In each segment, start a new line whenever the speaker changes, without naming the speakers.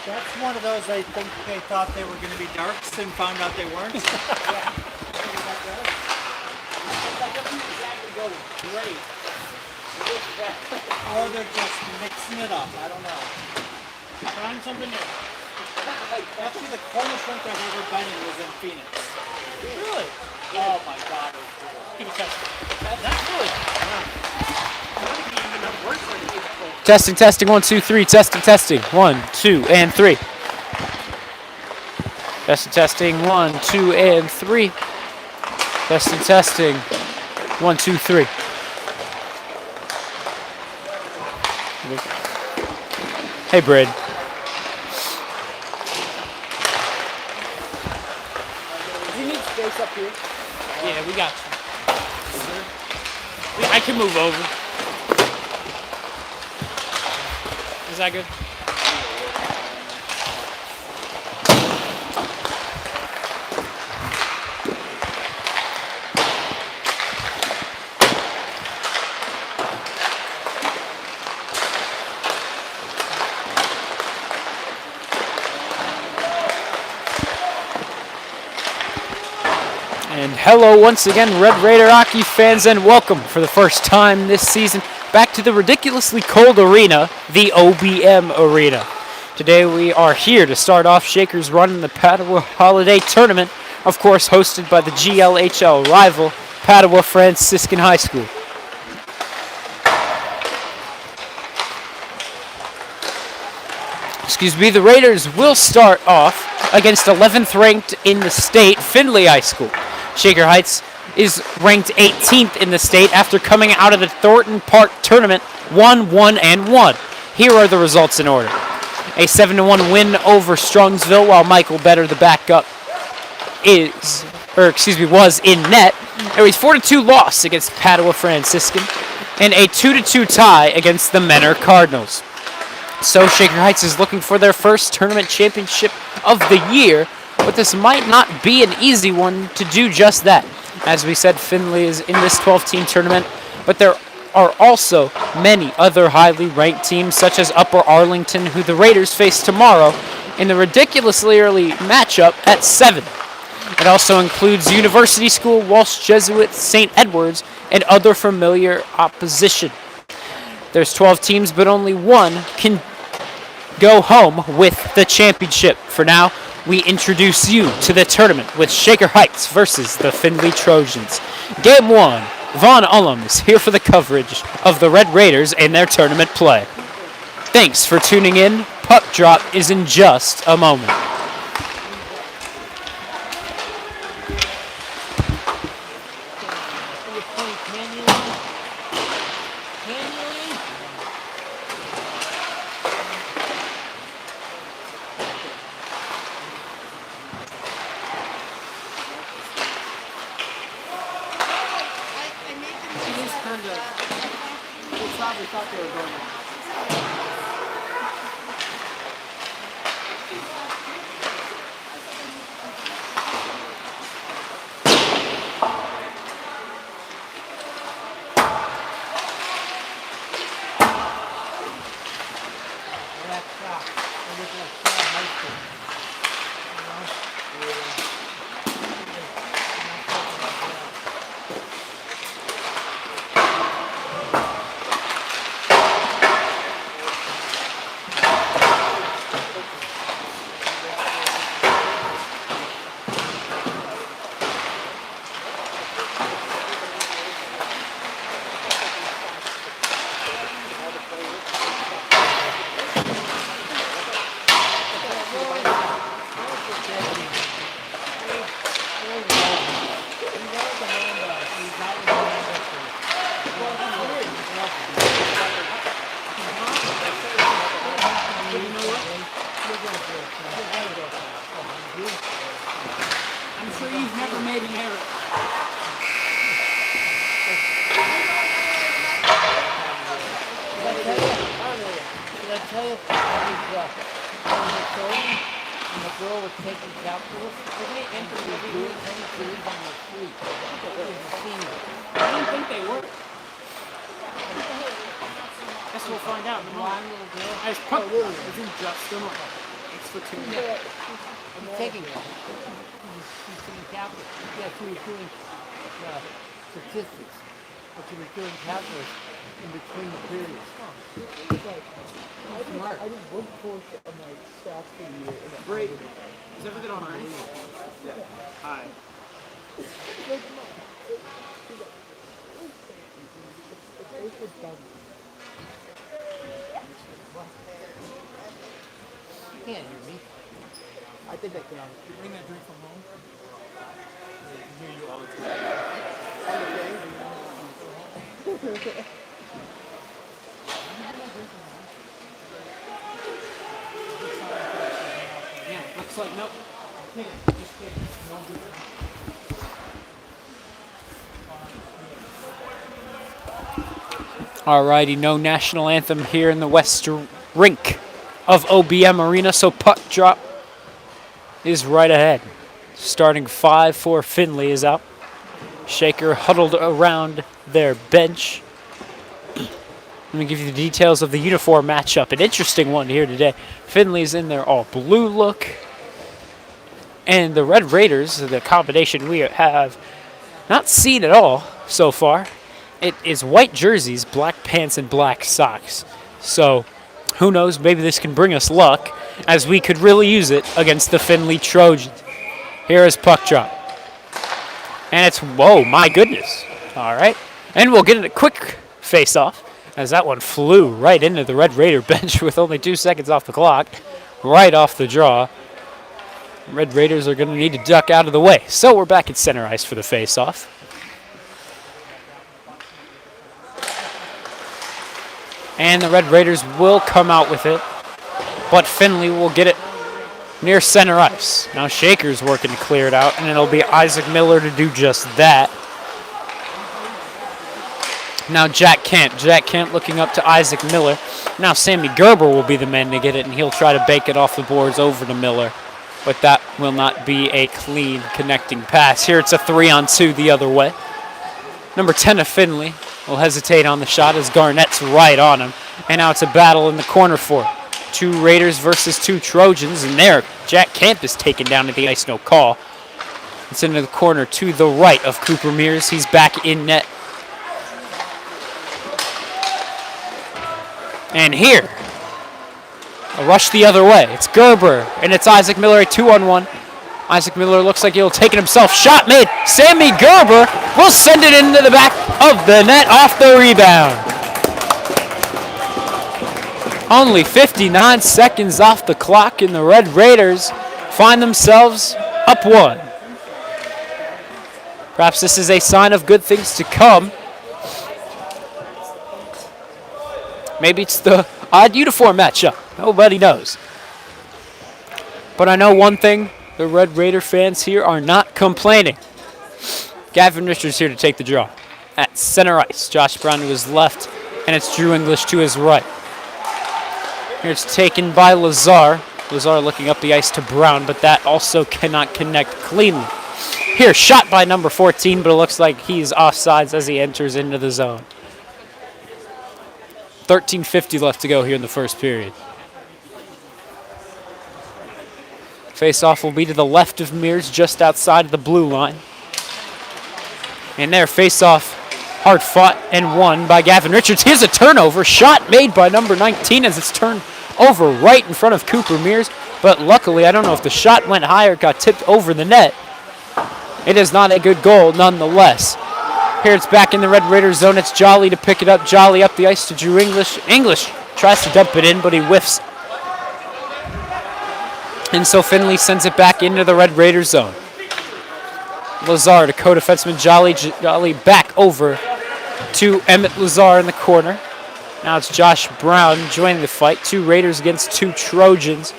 That's one of those I think they thought they were going to be darks and found out they weren't.
Yeah. That doesn't exactly go great.
Or they're just mixing it up. I don't know. Trying something new. Actually, the coldest rink I've ever been in was in Phoenix.
Really?
Oh my god, it was cool.
That's really even worse than it is cold.
Testing, testing, 1, 2, 3. Testing, testing, 1, 2, and 3. Testing, testing, 1, 2, and 3. Testing, testing, 1, 2, 3. Hey, Brid.
Do you need space up here?
Yeah, we got you. I can move over. Is that good?
And hello once again, Red Raider hockey fans, and welcome for the first time this season back to the ridiculously cold arena, the OBM Arena. Today we are here to start off Shaker's run in the Padua Holiday Tournament, of course hosted by the GLHL rival, Padua Franciscan High School. The Raiders will start off against 11th ranked in the state, Findlay High School. Shaker Heights is ranked 18th in the state after coming out of the Thornton Park tournament 1-1-1. Here are the results in order. A 7-1 win over Strongsville, while Michael Better, the backup, was in net. A 4-2 loss against Padua Franciscan, and a 2-2 tie against the Menor Cardinals. So Shaker Heights is looking for their first tournament championship of the year, but this might not be an easy one to do just that. As we said, Findlay is in this 12-team tournament, but there are also many other highly ranked teams, such as Upper Arlington, who the Raiders face tomorrow in the ridiculously early matchup at 7. It also includes University School, Walsh Jesuit, St. Edwards, and other familiar opposition. There's 12 teams, but only one can go home with the championship. For now, we introduce you to the tournament with Shaker Heights versus the Findlay Trojans. Game 1, Vaughn Ullum is here for the coverage of the Red Raiders and their tournament play. Thanks for tuning in. Puck drop is in just a moment.
Probably thought they were going to. I'm sure you've never made an error.
Did I tell you I was recording and the girl was taking calculus? They entered the doing things on the street. It was a senior.
I didn't think they were. Guess we'll find out.
Blonde little girl.
As puck isn't just enough. for 2.
He's taking it. He's taking calculus. Yes, he was doing statistics, but he was doing calculus in between the periods. Smart.
I did one course of my stats for the year.
Great. Is everything on already? Yeah. Hi.
You can't hear me.
I think I can.
You bring that drink from home?
Hear you all the time.
Yeah, looks like nope.
Alrighty, no national anthem here in the west rink of OBM Arena, so puck drop is right ahead. Starting 5 for Findlay is out. Shaker huddled around their bench. Let me give you the details of the uniform matchup. An interesting one here today. Findlay's in their all blue look. And the Red Raiders, the combination we have not seen at all so far. It is white jerseys, black pants, and black socks. So who knows, maybe this can bring us luck as we could really use it against the Findlay Trojans. Here is puck drop. And it's, whoa, my goodness. All right. And we'll get a quick face-off as that one flew right into the Red Raider bench with only 2 seconds off the clock. Right off the draw. Red Raiders are going to need to duck out of the way. So we're back at center ice for the face-off. And the Red Raiders will come out with it, but Findlay will get it near center ice. Now Shaker's working to clear it out, and it'll be Isaac Miller to do just that. Now Jack Kent looking up to Isaac Miller. Now Sammy Gerber will be the man to get it, and he'll try to bake it off the boards over to Miller. But that will not be a clean connecting pass. Here it's a 3-on-2 the other way. Number 10 of Findlay will hesitate on the shot as Garnett's right on him. And now it's a battle in the corner for it. 2 Raiders versus 2 Trojans. And there, Jack Camp is taken down to the ice, no call. It's into the corner to the right of Cooper Mears. He's back in net. And here, a rush the other way. It's Gerber, and it's Isaac Miller, a 2-on-1. Isaac Miller looks like he'll take it himself. Shot made. Sammy Gerber will send it into the back of the net off the rebound. Only 59 seconds off the clock, and the Red Raiders find themselves up 1. Perhaps this is a sign of good things to come. Maybe it's the odd uniform matchup. Nobody knows. But I know one thing. The Red Raider fans here are not complaining. Gavin Richards here to take the draw. At center ice, Josh Brown to his left, and it's Drew English to his right. Here it's taken by Lazar. Lazar looking up the ice to Brown, but that also cannot connect cleanly. Here, shot by number 14, but it looks like he's offsides as he enters into the zone. 13:50 left to go here in the first period. Face-off will be to the left of Mears, just outside of the blue line. And there, face-off, hard fought and won by Gavin Richards. Here's a turnover, shot made by number 19 as it's turned over right in front of Cooper Mears. But luckily, I don't know if the shot went high or got tipped over the net. It is not a good goal nonetheless. Here it's back in the Red Raiders zone. It's Jolly to pick it up. Jolly up the ice to Drew English. English tries to dump it in, but he whiffs. And so Findlay sends it back into the Red Raiders zone. Lazar to co-defenseman Jolly. Jolly back over to Emmett Lazar in the corner. Now it's Josh Brown joining the fight. 2 Raiders against 2 Trojans.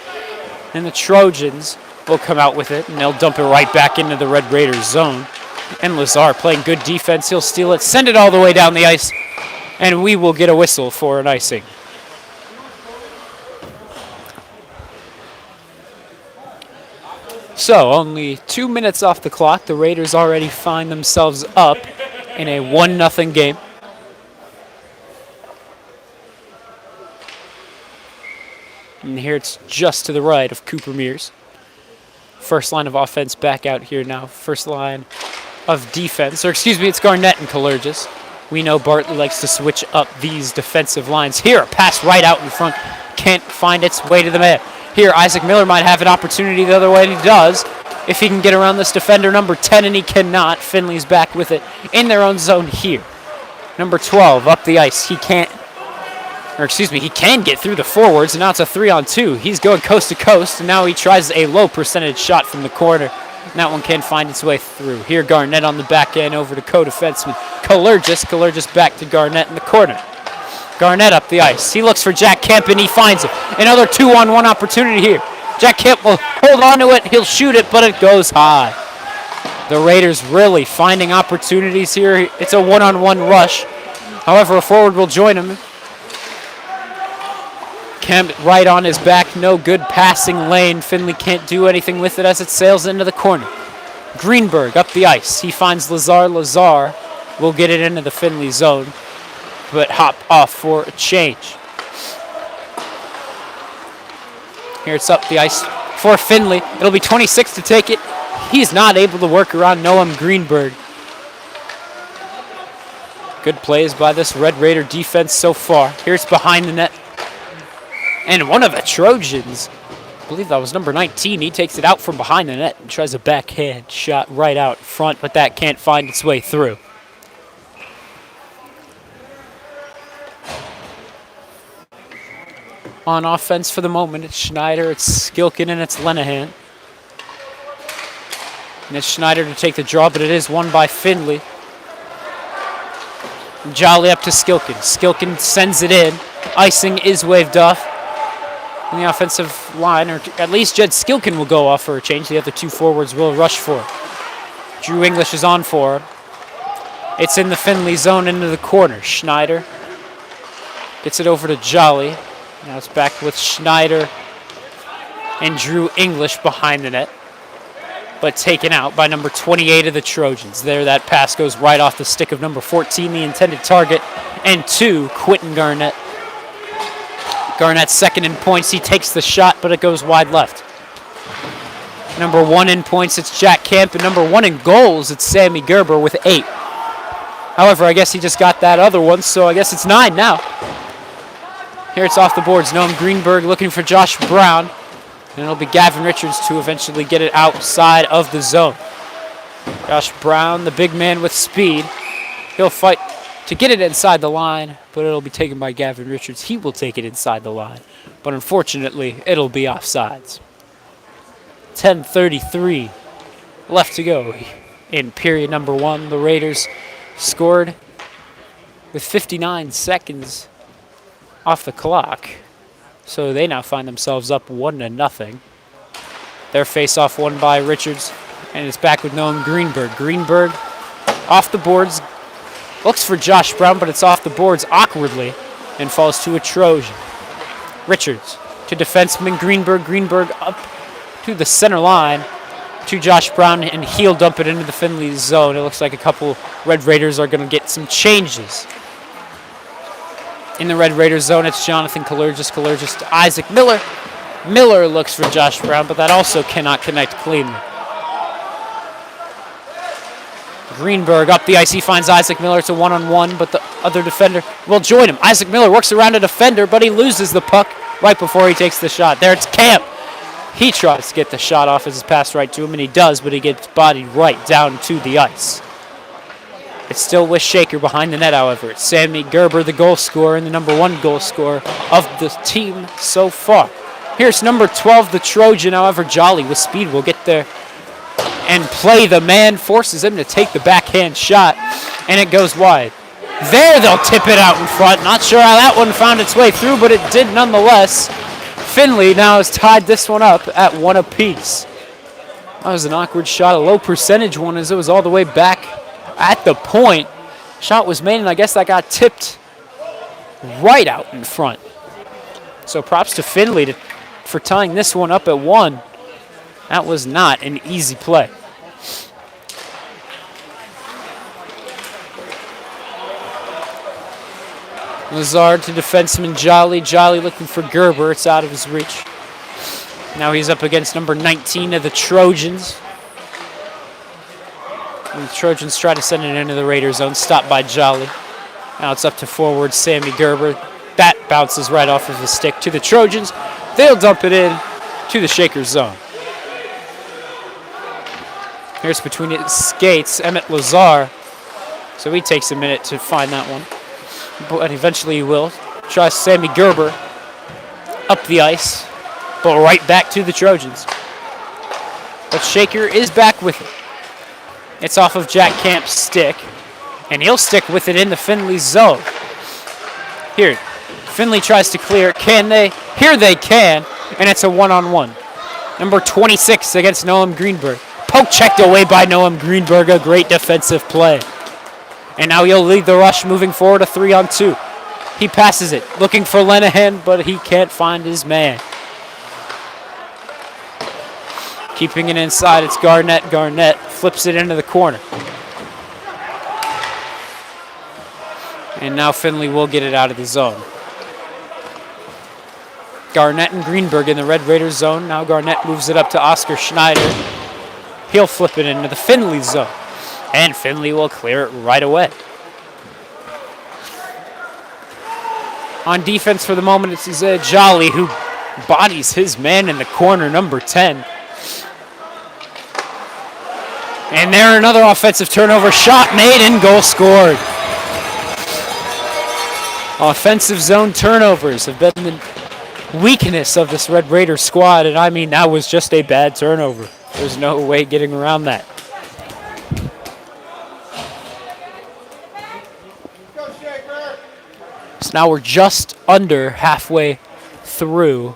And the Trojans will come out with it, and they'll dump it right back into the Red Raiders zone. And Lazar playing good defense. He'll steal it, send it all the way down the ice, and we will get a whistle for an icing. So, only 2 minutes off the clock. The Raiders already find themselves up in a 1-0 game. And here. It's just to the right of Cooper Mears. First line of offense back out here now. First line of defense. Or excuse me, it's Garnett and Kalergis. We know Bartley likes to switch up these defensive lines. Here, a pass right out in front. Can't find its way to the man. Here, Isaac Miller might have an opportunity the other way, and he does. If he can get around this defender, number 10, and he cannot. Findlay's back with it in their own zone here. Number 12 up the ice. He can get through the forwards, and now it's a 3-on-2. He's going coast to coast, and now he tries a low percentage shot from the corner. And that one can't find its way through. Here, Garnett on the back end over to co-defenseman Kalergis. Kalergis back to Garnett in the corner. Garnett up the ice. He looks for Jack Kemp, and he finds it. Another 2-on-1 opportunity here. Jack Kemp will hold on to it. He'll shoot it, but it goes high. The Raiders really finding opportunities here. It's a 1-on-1 rush. However, a forward will join him. Kemp right on his back. No good passing lane. Findlay can't do anything with it as it sails into the corner. Greenberg up the ice. He finds Lazar. Lazar will get it into the Findlay zone, but hop off for a change. Here it's up the ice for Findlay. It'll be 26 to take it. He's not able to work around Noam Greenberg. Good plays by this Red Raider defense so far. Here's behind the net. And one of the Trojans, I believe that was number 19, he takes it out from behind the net and tries a backhand shot right out front, but that can't find its way through. On offense for the moment, it's Schneider, it's Skilkin, and it's Lenahan. And it's Schneider to take the draw, but it is won by Findlay. Jolly up to Skilkin. Skilkin sends it in. Icing is waved off. In the offensive line, or at least Jed Skilkin will go off for a change. The other two forwards will rush for it. Drew English is on for him. It's in the Findlay zone into the corner. Schneider gets it over to Jolly. Now it's back with Schneider and Drew English behind the net, but taken out by number 28 of the Trojans. There, that pass goes right off the stick of number 14, the intended target, and 2, Quentin Garnett. Garnett's second in points. He takes the shot, but it goes wide left. Number 1 in points, it's Jack Kemp, and number 1 in goals, it's Sammy Gerber with 8. However, I guess he just got that other one, so I guess it's 9 now. Here it's off the boards. Noam Greenberg looking for Josh Brown. And it'll be Gavin Richards to eventually get it outside of the zone. Josh Brown, the big man with speed. He'll fight to get it inside the line, but it'll be taken by Gavin Richards. He will take it inside the line, but unfortunately, it'll be offsides. 10:33 left to go in period number 1. The Raiders scored with 59 seconds off the clock, so they now find themselves up 1-0. Their face-off won by Richards, and it's back with Noam Greenberg. Greenberg off the boards, looks for Josh Brown, but it's off the boards awkwardly and falls to a Trojan. Richards to defenseman Greenberg. Greenberg up to the center line to Josh Brown, and he'll dump it into the Findlay zone. It looks like a couple Red Raiders are going to get some changes. In the Red Raiders zone, it's Jonathan Kalergis. Kalergis to Isaac Miller. Miller looks for Josh Brown, but that also cannot connect cleanly. Greenberg up the ice. He finds Isaac Miller. It's a 1-on-1, but the other defender will join him. Isaac Miller works around a defender, but he loses the puck right before he takes the shot. There it's Camp. He tries to get the shot off as it's passed right to him, and he does, but he gets bodied right down to the ice. It's still with Shaker behind the net, however. It's Sammy Gerber, the goal scorer, and the number 1 goal scorer of the team so far. Here's number 12, the Trojan. However, Jolly with speed will get there and play the man, forces him to take the backhand shot, and it goes wide. There, they'll tip it out in front. Not sure how that one found its way through, but it did nonetheless. Findlay now has tied this one up at 1 apiece. That was an awkward shot, a low percentage one, as it was all the way back at the point. Shot was made, and I guess that got tipped right out in front. So props to Findlay for tying this one up at 1. That was not an easy play. Lazard to defenseman Jolly. Jolly looking for Gerber. It's out of his reach. Now he's up against number 19 of the Trojans. And the Trojans try to send it into the Raider zone, stopped by Jolly. Now it's up to forward Sammy Gerber. That bounces right off of his stick to the Trojans. They'll dump it in to the Shakers zone. Here's between his skates, Emmett Lazar. So he takes a minute to find that one. But eventually he will. Tries Sammy Gerber up the ice, but right back to the Trojans. But Shaker is back with it. It's off of Jack Camp's stick, and he'll stick with it in the Findlay zone. Here, Findlay tries to clear it. Can they? Here they can, and it's a one-on-one. Number 26 against Noam Greenberg. Poke checked away by Noam Greenberg, a great defensive play. And now he'll lead the rush, moving forward, a 3-on-2. He passes it, looking for Lenahan, but he can't find his man. Keeping it inside, it's Garnett. Garnett flips it into the corner. And now Findlay will get it out of the zone. Garnett and Greenberg in the Red Raiders zone. Now Garnett moves it up to Oscar Schneider. He'll flip it into the Findlay zone. And Findlay will clear it right away. On defense for the moment, it's Jolly who bodies his man in the corner, number 10. And there, another offensive turnover. Shot made and goal scored. Offensive zone turnovers have been the weakness of this Red Raider squad, and I mean, that was just a bad turnover. There's no way getting around that. So now we're just under halfway through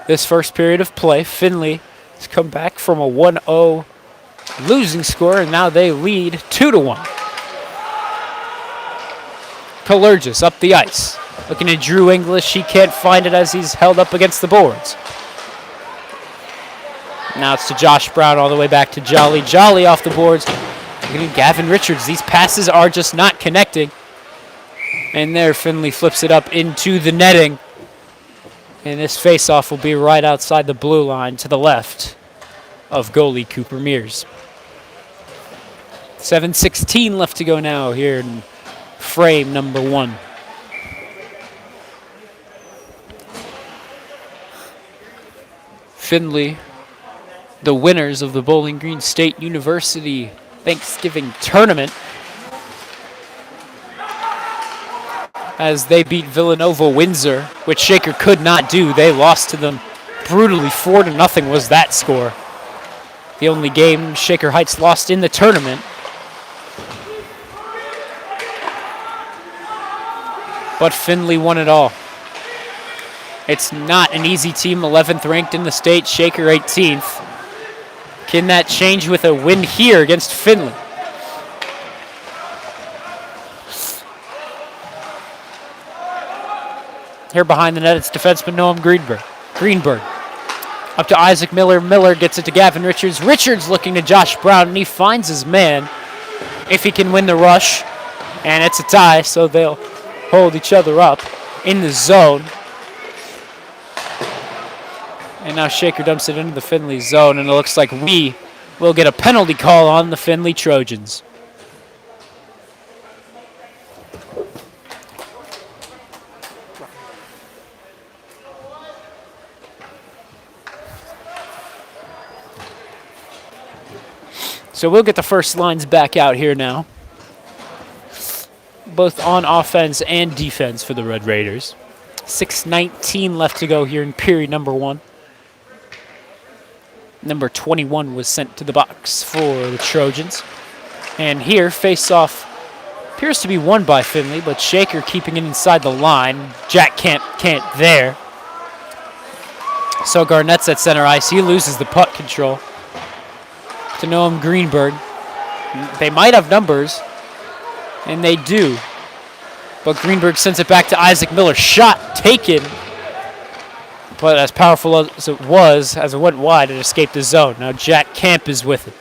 this first period of play. Findlay has come back from a 1-0 losing score, and now they lead 2-1. Kalergis up the ice. Looking at Drew English. He can't find it as he's held up against the boards. Now it's to Josh Brown all the way back to Jolly. Jolly off the boards. Looking at Gavin Richards. These passes are just not connecting. And there, Findlay flips it up into the netting. And this faceoff will be right outside the blue line to the left of goalie Cooper Mears. 7:16 left to go now here in frame number 1. Findlay, the winners of the Bowling Green State University Thanksgiving Tournament, as they beat Villanova Windsor, which Shaker could not do. They lost to them brutally. 4-0 was that score. The only game Shaker Heights lost in the tournament. But Findlay won it all. It's not an easy team, 11th ranked in the state, Shaker 18th. Can that change with a win here against Findlay? Here behind the net, it's defenseman Noam Greenberg. Greenberg up to Isaac Miller. Miller gets it to Gavin Richards. Richards looking to Josh Brown, and he finds his man if he can win the rush. And it's a tie, so they'll hold each other up in the zone. And now Shaker dumps it into the Findlay zone, and it looks like we will get a penalty call on the Findlay Trojans. So we'll get the first lines back out here now, both on offense and defense for the Red Raiders. 6:19 left to go here in period number 1. Number 21 was sent to the box for the Trojans. And here, face-off appears to be won by Findlay, but Shaker keeping it inside the line. Jack can't there. So Garnett's at center ice. He loses the puck control to Noam Greenberg. They might have numbers, and they do. But Greenberg sends it back to Isaac Miller. Shot taken. But as powerful as it was, as it went wide, it escaped the zone. Now Jack Camp is with it.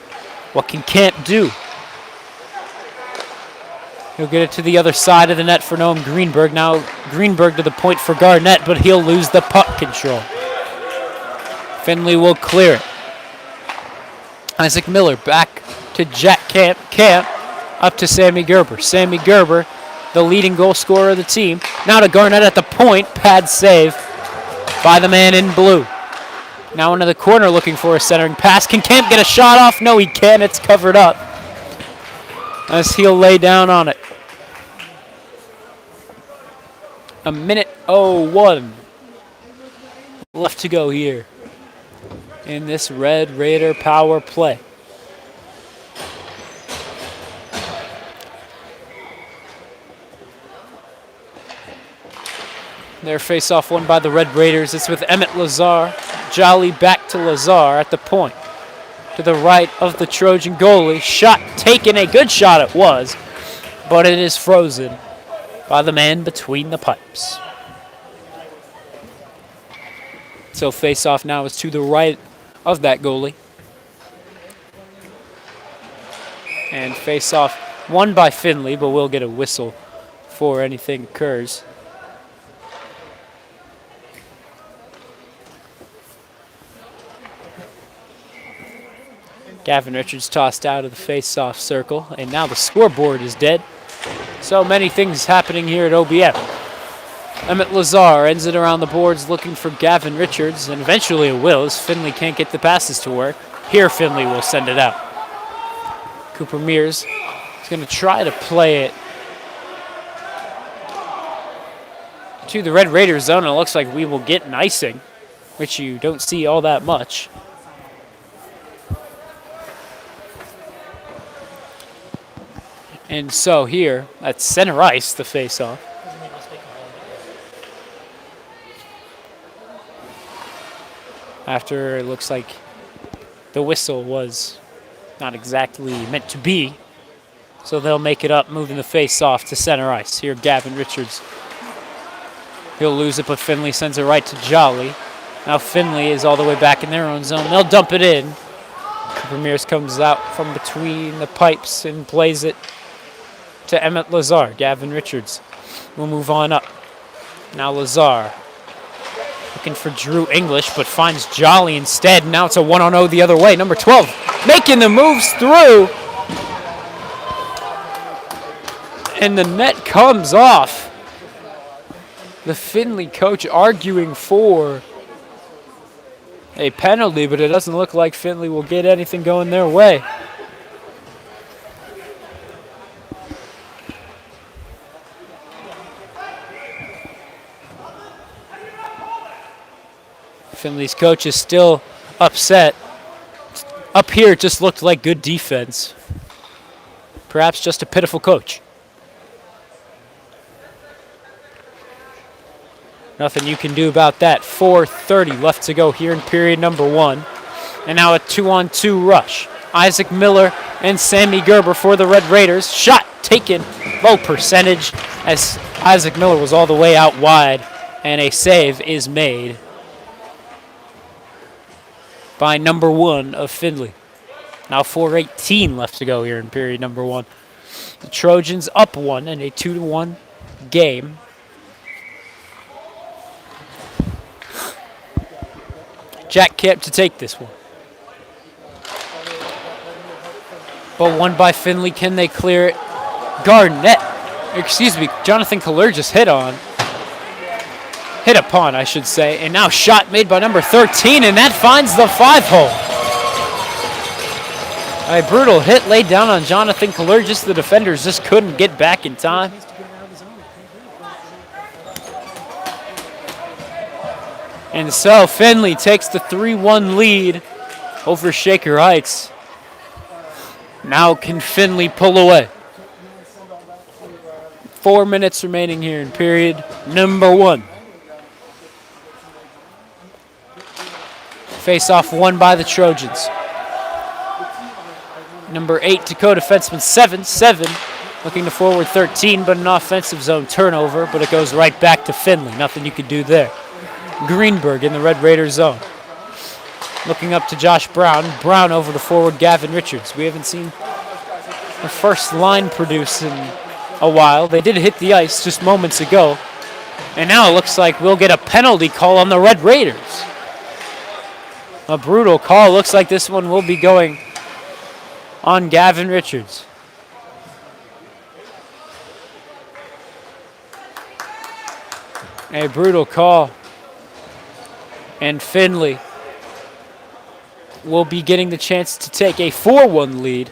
What can Camp do? He'll get it to the other side of the net for Noam Greenberg. Now Greenberg to the point for Garnett, but he'll lose the puck control. Findlay will clear it. Isaac Miller back to Jack Camp. Camp up to Sammy Gerber. Sammy Gerber, the leading goal scorer of the team. Now to Garnett at the point. Pad save by the man in blue. Now into the corner looking for a centering pass. Can Camp get a shot off? No, he can't. It's covered up as he'll lay down on it. A minute 01 left to go here in this Red Raider power play. Their face-off won by the Red Raiders. It's with Emmett Lazar. Jolly back to Lazar at the point. To the right of the Trojan goalie. Shot taken. A good shot it was, but it is frozen by the man between the pipes. So face-off now is to the right of that goalie. And face-off won by Findlay, but we'll get a whistle before anything occurs. Gavin Richards tossed out of the face-off circle, and now the scoreboard is dead. So many things happening here at OBF. Emmett Lazar ends it around the boards looking for Gavin Richards, and eventually it will as Findlay can't get the passes to work. Here Findlay will send it out. Cooper Mears is going to try to play it to the Red Raiders zone, and it looks like we will get an icing, which you don't see all that much. And so here, at center ice, the face-off. After it looks like the whistle was not exactly meant to be. So they'll make it up, moving the face-off to center ice. Here, Gavin Richards. He'll lose it, but Findlay sends it right to Jolly. Now Findlay is all the way back in their own zone. They'll dump it in. Cooper Mears comes out from between the pipes and plays it to Emmett Lazar. Gavin Richards will move on up. Now Lazar looking for Drew English, but finds Jolly instead. Now it's a 1-on-0 the other way. Number 12 making the moves through. And the net comes off. The Findlay coach arguing for a penalty, but it doesn't look like Findlay will get anything going their way. Findlay's coach is still upset. Up here, it just looked like good defense. Perhaps just a pitiful coach. Nothing you can do about that. 4:30 left to go here in period number 1. And now a 2-on-2 rush. Isaac Miller and Sammy Gerber for the Red Raiders. Shot taken, low percentage, as Isaac Miller was all the way out wide. And a save is made by number 1 of Findlay. Now 4:18 left to go here in period number 1. The Trojans up 1 in a 2-1 game. Jack Camp to take this one. But won by Findlay. Can they clear it? Jonathan Kaler just hit upon, I should say. And now shot made by number 13, and that finds the 5-hole. A brutal hit laid down on Jonathan Kaler. Just the defenders just couldn't get back in time. And so Findlay takes the 3-1 lead over Shaker Heights. Now can Findlay pull away? 4 minutes remaining here in period number 1. Face-off won by the Trojans. Number 8 Dakota defenseman 7 looking to forward 13, but an offensive zone turnover, but it goes right back to Findlay. Nothing you could do there. Greenberg in the Red Raiders zone. Looking up to Josh Brown. Brown over to forward Gavin Richards. We haven't seen the first line produce in a while. They did hit the ice just moments ago. And now it looks like we'll get a penalty call on the Red Raiders. A brutal call. Looks like this one will be going on Gavin Richards. A brutal call. And Findlay will be getting the chance to take a 4-1 lead,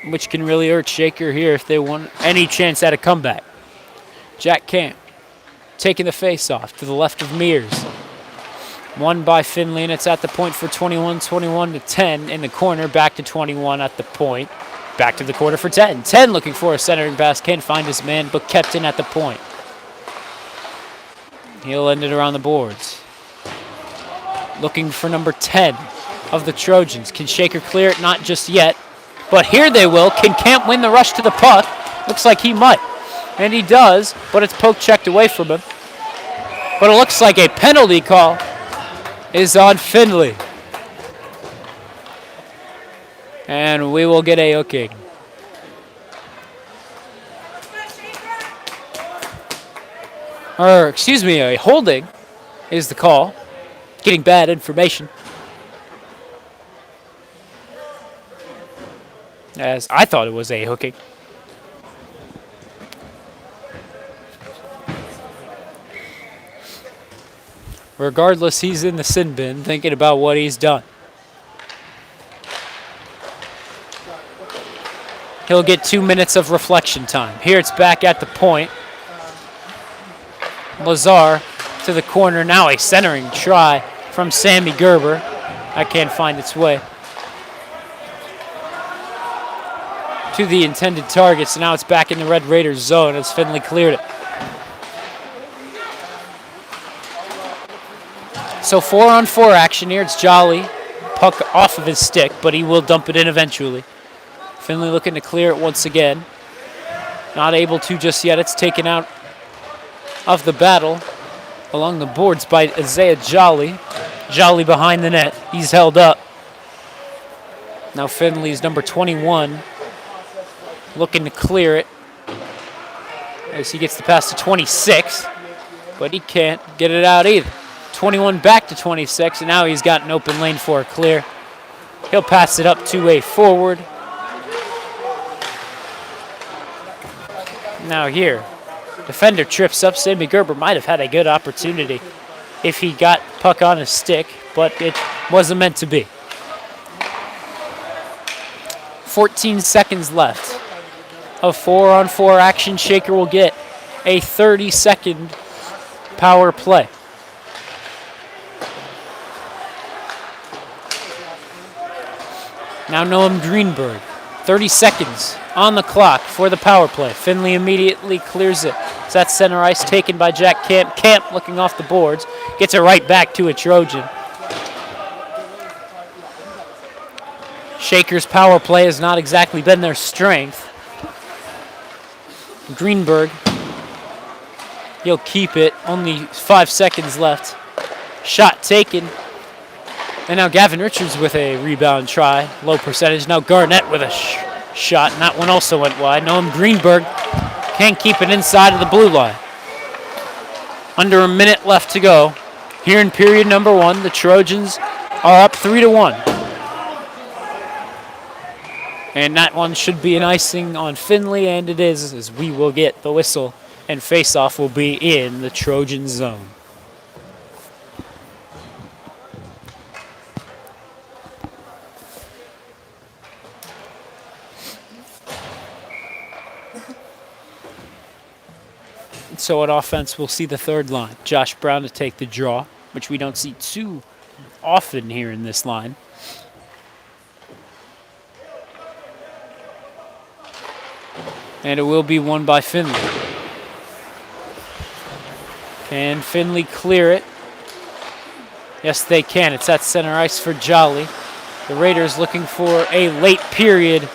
which can really hurt Shaker here if they want any chance at a comeback. Jack Camp taking the face off to the left of Mears. Won by Findlay, and it's at the point for 21 to 10 in the corner. Back to 21 at the point. Back to the corner for 10. 10 looking for a centering pass. Can't find his man, but kept in at the point. He'll end it around the boards. Looking for number 10 of the Trojans. Can Shaker clear it? Not just yet. But here they will. Can Camp win the rush to the puck? Looks like he might. And he does, but it's poke checked away from him. But it looks like a penalty call is on Findlay. And we will get a hooking. Or, excuse me, a holding is the call. Getting bad information. As I thought it was a hooking. Regardless, he's in the sin bin thinking about what he's done. He'll get 2 minutes of reflection time. Here it's back at the point. Lazar to the corner. Now a centering try from Sammy Gerber. That can't find its way to the intended target. So now it's back in the Red Raiders zone as Findlay cleared it. So 4-on-4 action here. It's Jolly. Puck off of his stick, but he will dump it in eventually. Findlay looking to clear it once again. Not able to just yet. It's taken out of the battle along the boards by Isaiah Jolly. Jolly behind the net. He's held up. Now Findlay's number 21 looking to clear it as he gets the pass to 26, but he can't get it out either. 21 back to 26, and now he's got an open lane for a clear. He'll pass it up to a forward. Now here, defender trips up. Sammy Gerber might have had a good opportunity if he got puck on his stick, but it wasn't meant to be. 14 seconds left of 4-on-4 action. Shaker will get a 30-second power play. Now Noam Greenberg, 30 seconds on the clock for the power play. Findlay immediately clears it. It's at center ice, taken by Jack Camp. Camp looking off the boards, gets it right back to a Trojan. Shaker's power play has not exactly been their strength. Greenberg, he'll keep it. Only 5 seconds left. Shot taken. And now Gavin Richards with a rebound try. Low percentage. Now Garnett with a shot, and that one also went wide. Noam Greenberg can't keep it inside of the blue line. Under a minute left to go. Here in period number 1, the Trojans are up 3-1. And that one should be an icing on Findlay, and it is, as we will get the whistle, and face-off will be in the Trojan zone. So at offense, we'll see the third line. Josh Brown to take the draw, which we don't see too often here in this line. And it will be won by Findlay. Can Findlay clear it? Yes, they can. It's at center ice for Jolly. The Raiders looking for a late period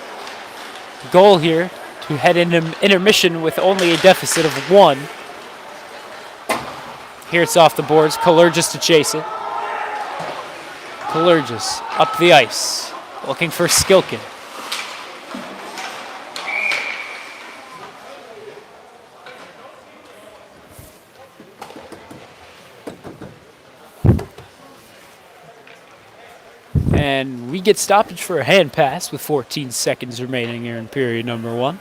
goal here to head into intermission with only a deficit of 1. Here it's off the boards. Kalergis to chase it. Kalergis up the ice, looking for Skilkin. And we get stoppage for a hand pass with 14 seconds remaining here in period number 1.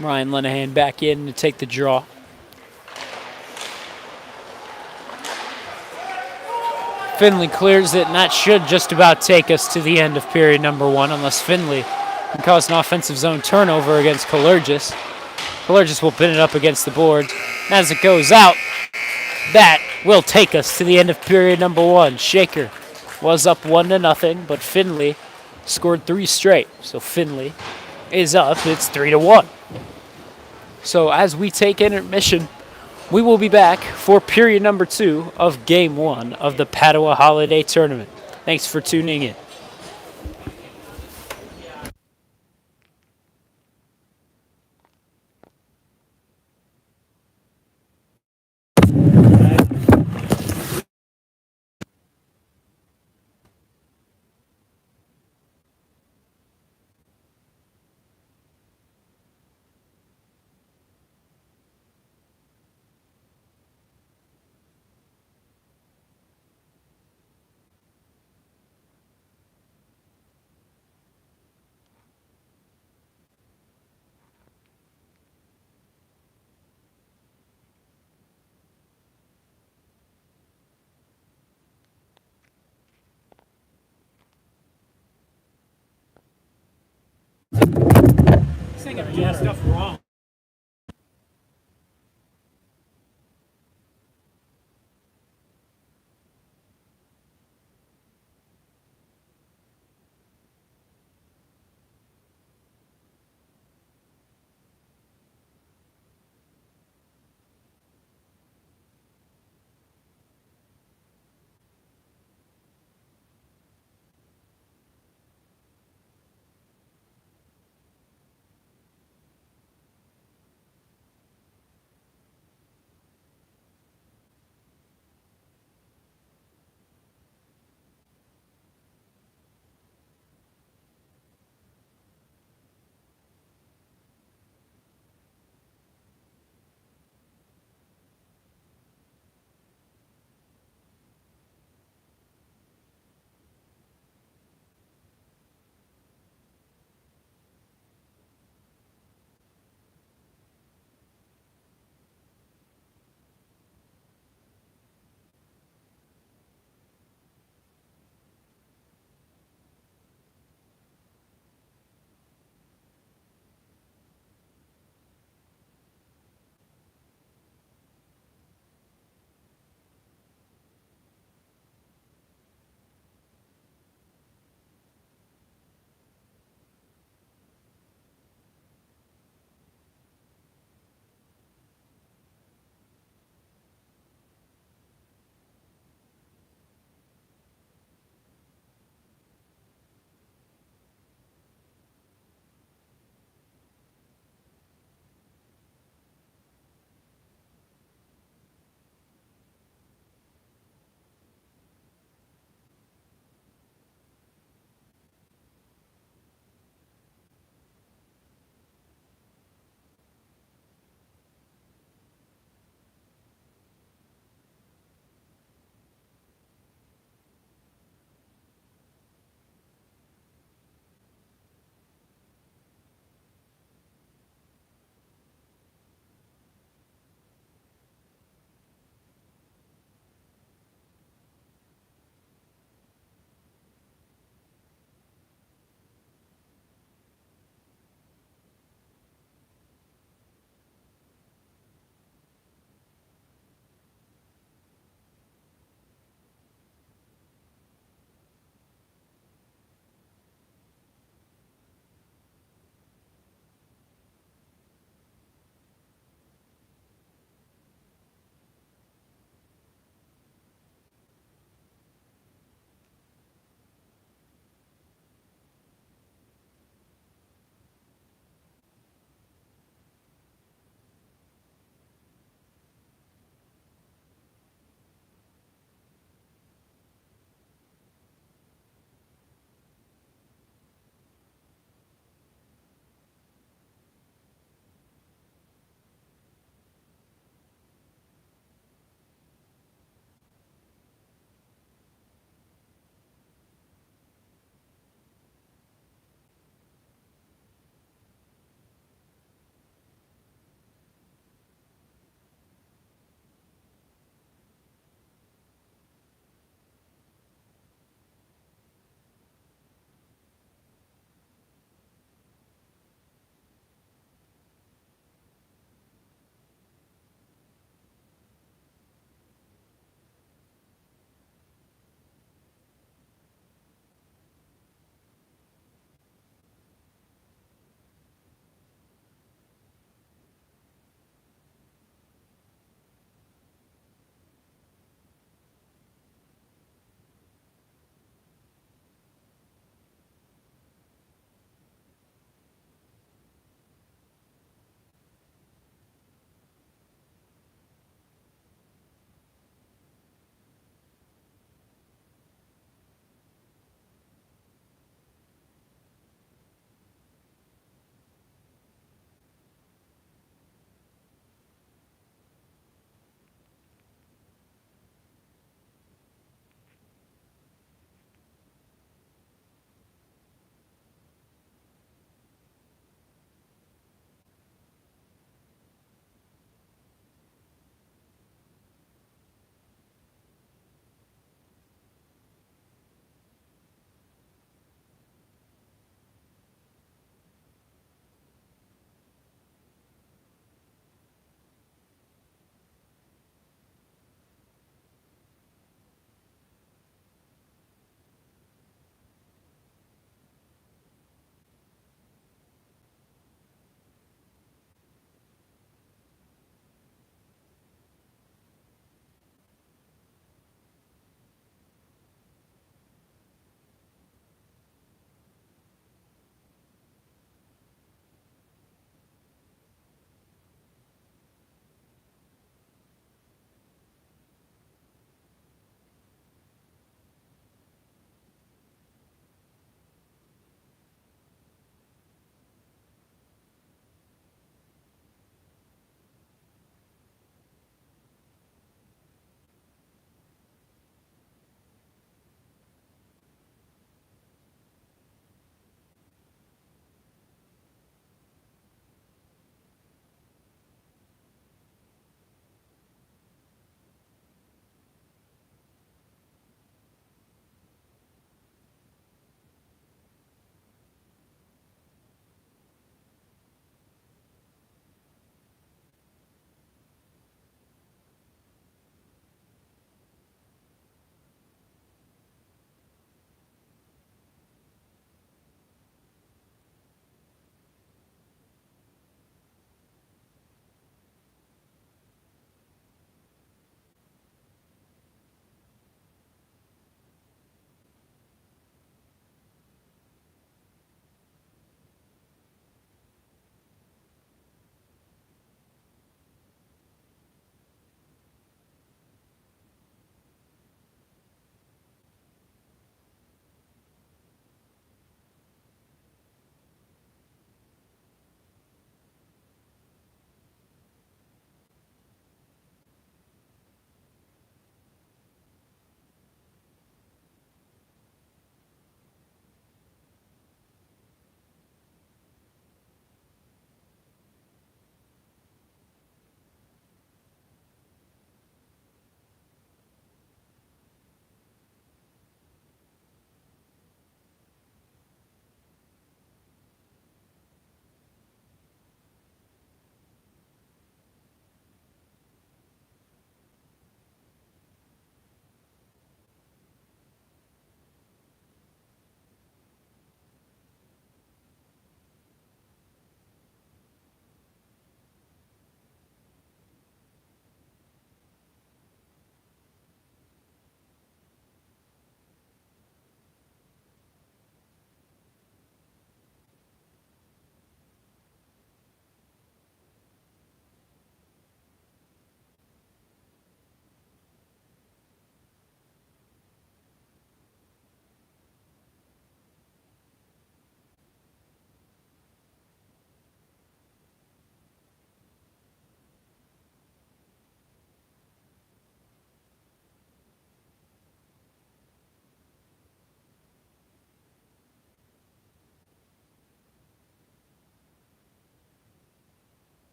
Ryan Lenahan back in to take the draw. Findlay clears it, and that should just about take us to the end of period number 1, unless Findlay can cause an offensive zone turnover against Kalergis. Kalergis will pin it up against the boards. As it goes out, that will take us to the end of period number 1. Shaker was up 1-0, but Findlay scored 3 straight. So Findlay is up. It's 3-1. So as we take intermission, we will be back for period number 2 of game 1 of the Padua Holiday Tournament. Thanks for tuning in.
This thing is doing stuff wrong.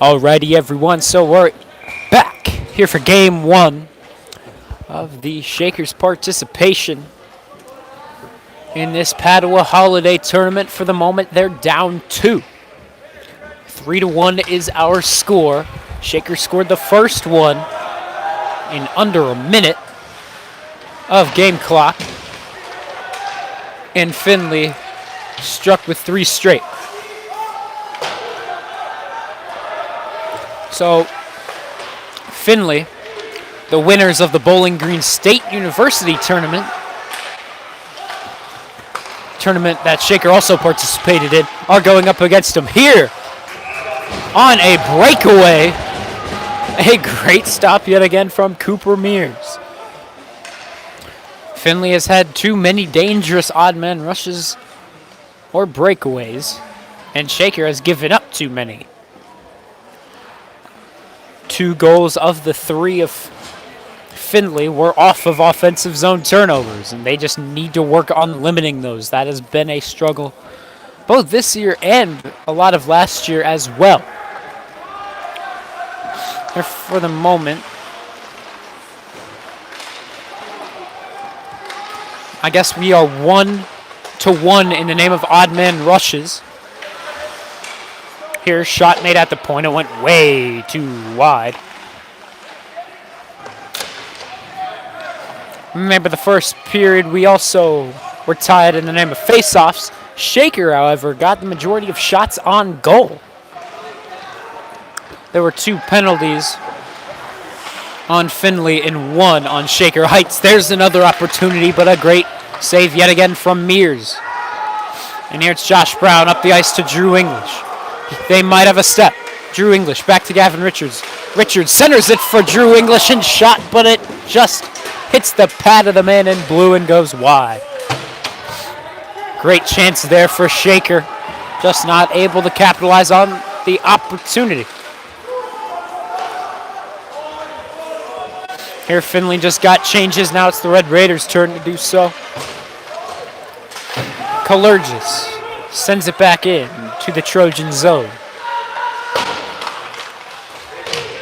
Alrighty, everyone, so we're back here for game one of the Shakers' participation in this Padua Holiday Tournament. For the moment, they're down 2. 3-1 is our score. Shakers scored the first one in under a minute of game clock, and Findlay struck with 3 straight. So, Findlay, the winners of the Bowling Green State University tournament that Shaker also participated in, are going up against him here on a breakaway. A great stop yet again from Cooper Mears. Findlay has had too many dangerous odd man rushes or breakaways, and Shaker has given up too many. 2 goals of the 3 of Findlay were off of offensive zone turnovers, and they just need to work on limiting those. That has been a struggle both this year and a lot of last year as well. For the moment, I guess we are 1-1 in the name of odd man rushes. Here, shot made at the point. It went way too wide. Remember the first period, we also were tied in the name of face-offs. Shaker, however, got the majority of shots on goal. There were 2 penalties on Findlay and 1 on Shaker Heights. There's another opportunity, but a great save yet again from Mears. And here it's Josh Brown up the ice to Drew English. They might have a step. Drew English back to Gavin Richards. Richards centers it for Drew English and shot, but it just hits the pad of the man in blue and goes wide. Great chance there for Shaker, just not able to capitalize on the opportunity. Here Findlay just got changes. Now it's the Red Raiders' turn to do so. Kalergis sends it back in to the Trojan zone.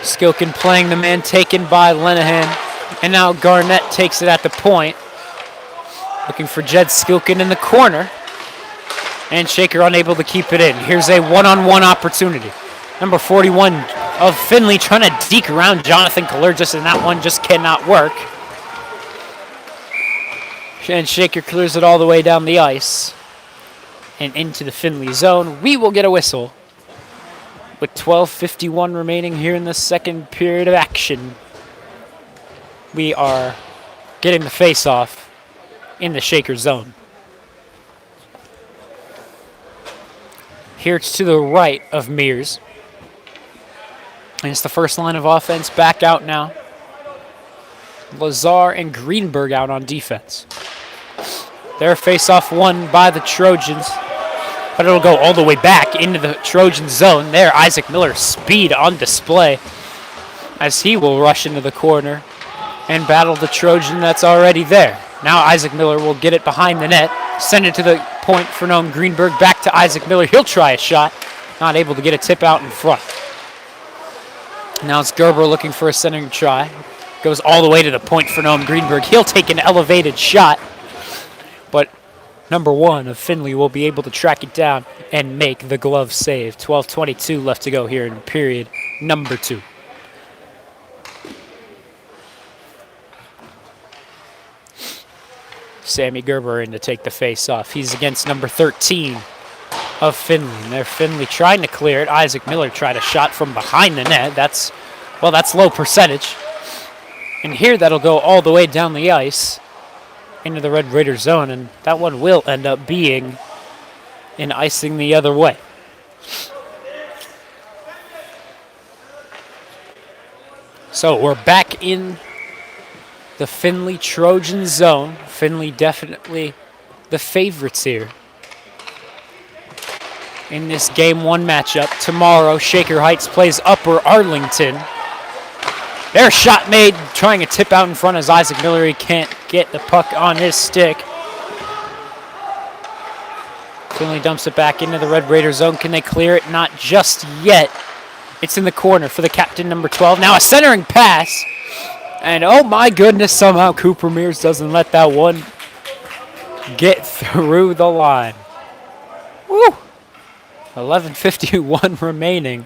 Skilkin playing the man taken by Lenahan. And now Garnett takes it at the point. Looking for Jed Skilkin in the corner. And Shaker unable to keep it in. Here's a one-on-one opportunity. Number 41 of Findlay trying to deke around Jonathan Kalergis, and that one just cannot work. And Shaker clears it all the way down the ice and into the Findlay zone. We will get a whistle with 12:51 remaining here in the second period of action. We are getting the face-off in the Shaker zone. Here it's to the right of Mears. And it's the first line of offense back out now. Lazar and Greenberg out on defense. Their face-off won by the Trojans, but it'll go all the way back into the Trojan zone. There, Isaac Miller's speed on display as he will rush into the corner and battle the Trojan that's already there. Now Isaac Miller will get it behind the net, send it to the point for Noam Greenberg, back to Isaac Miller. He'll try a shot, not able to get a tip out in front. Now it's Gerber looking for a centering try. Goes all the way to the point for Noam Greenberg. He'll take an elevated shot, but number 1 of Findlay will be able to track it down and make the glove save. 12:22 left to go here in period number 2. Sammy Gerber in to take the face off. He's against number 13 of Findlay. And there Findlay trying to clear it. Isaac Miller tried a shot from behind the net. That's low percentage. And here that'll go all the way down the ice into the Red Raider zone, and that one will end up being an icing the other way. So we're back in the Findlay Trojan zone. Findlay definitely the favorites here in this Game 1 matchup. Tomorrow, Shaker Heights plays Upper Arlington. Their shot made, trying a tip out in front as Isaac Miller. He can't get the puck on his stick. Findlay dumps it back into the Red Raider zone. Can they clear it? Not just yet. It's in the corner for the captain, number 12. Now a centering pass. And oh my goodness, somehow Cooper Mears doesn't let that one get through the line. Woo! 11:51 remaining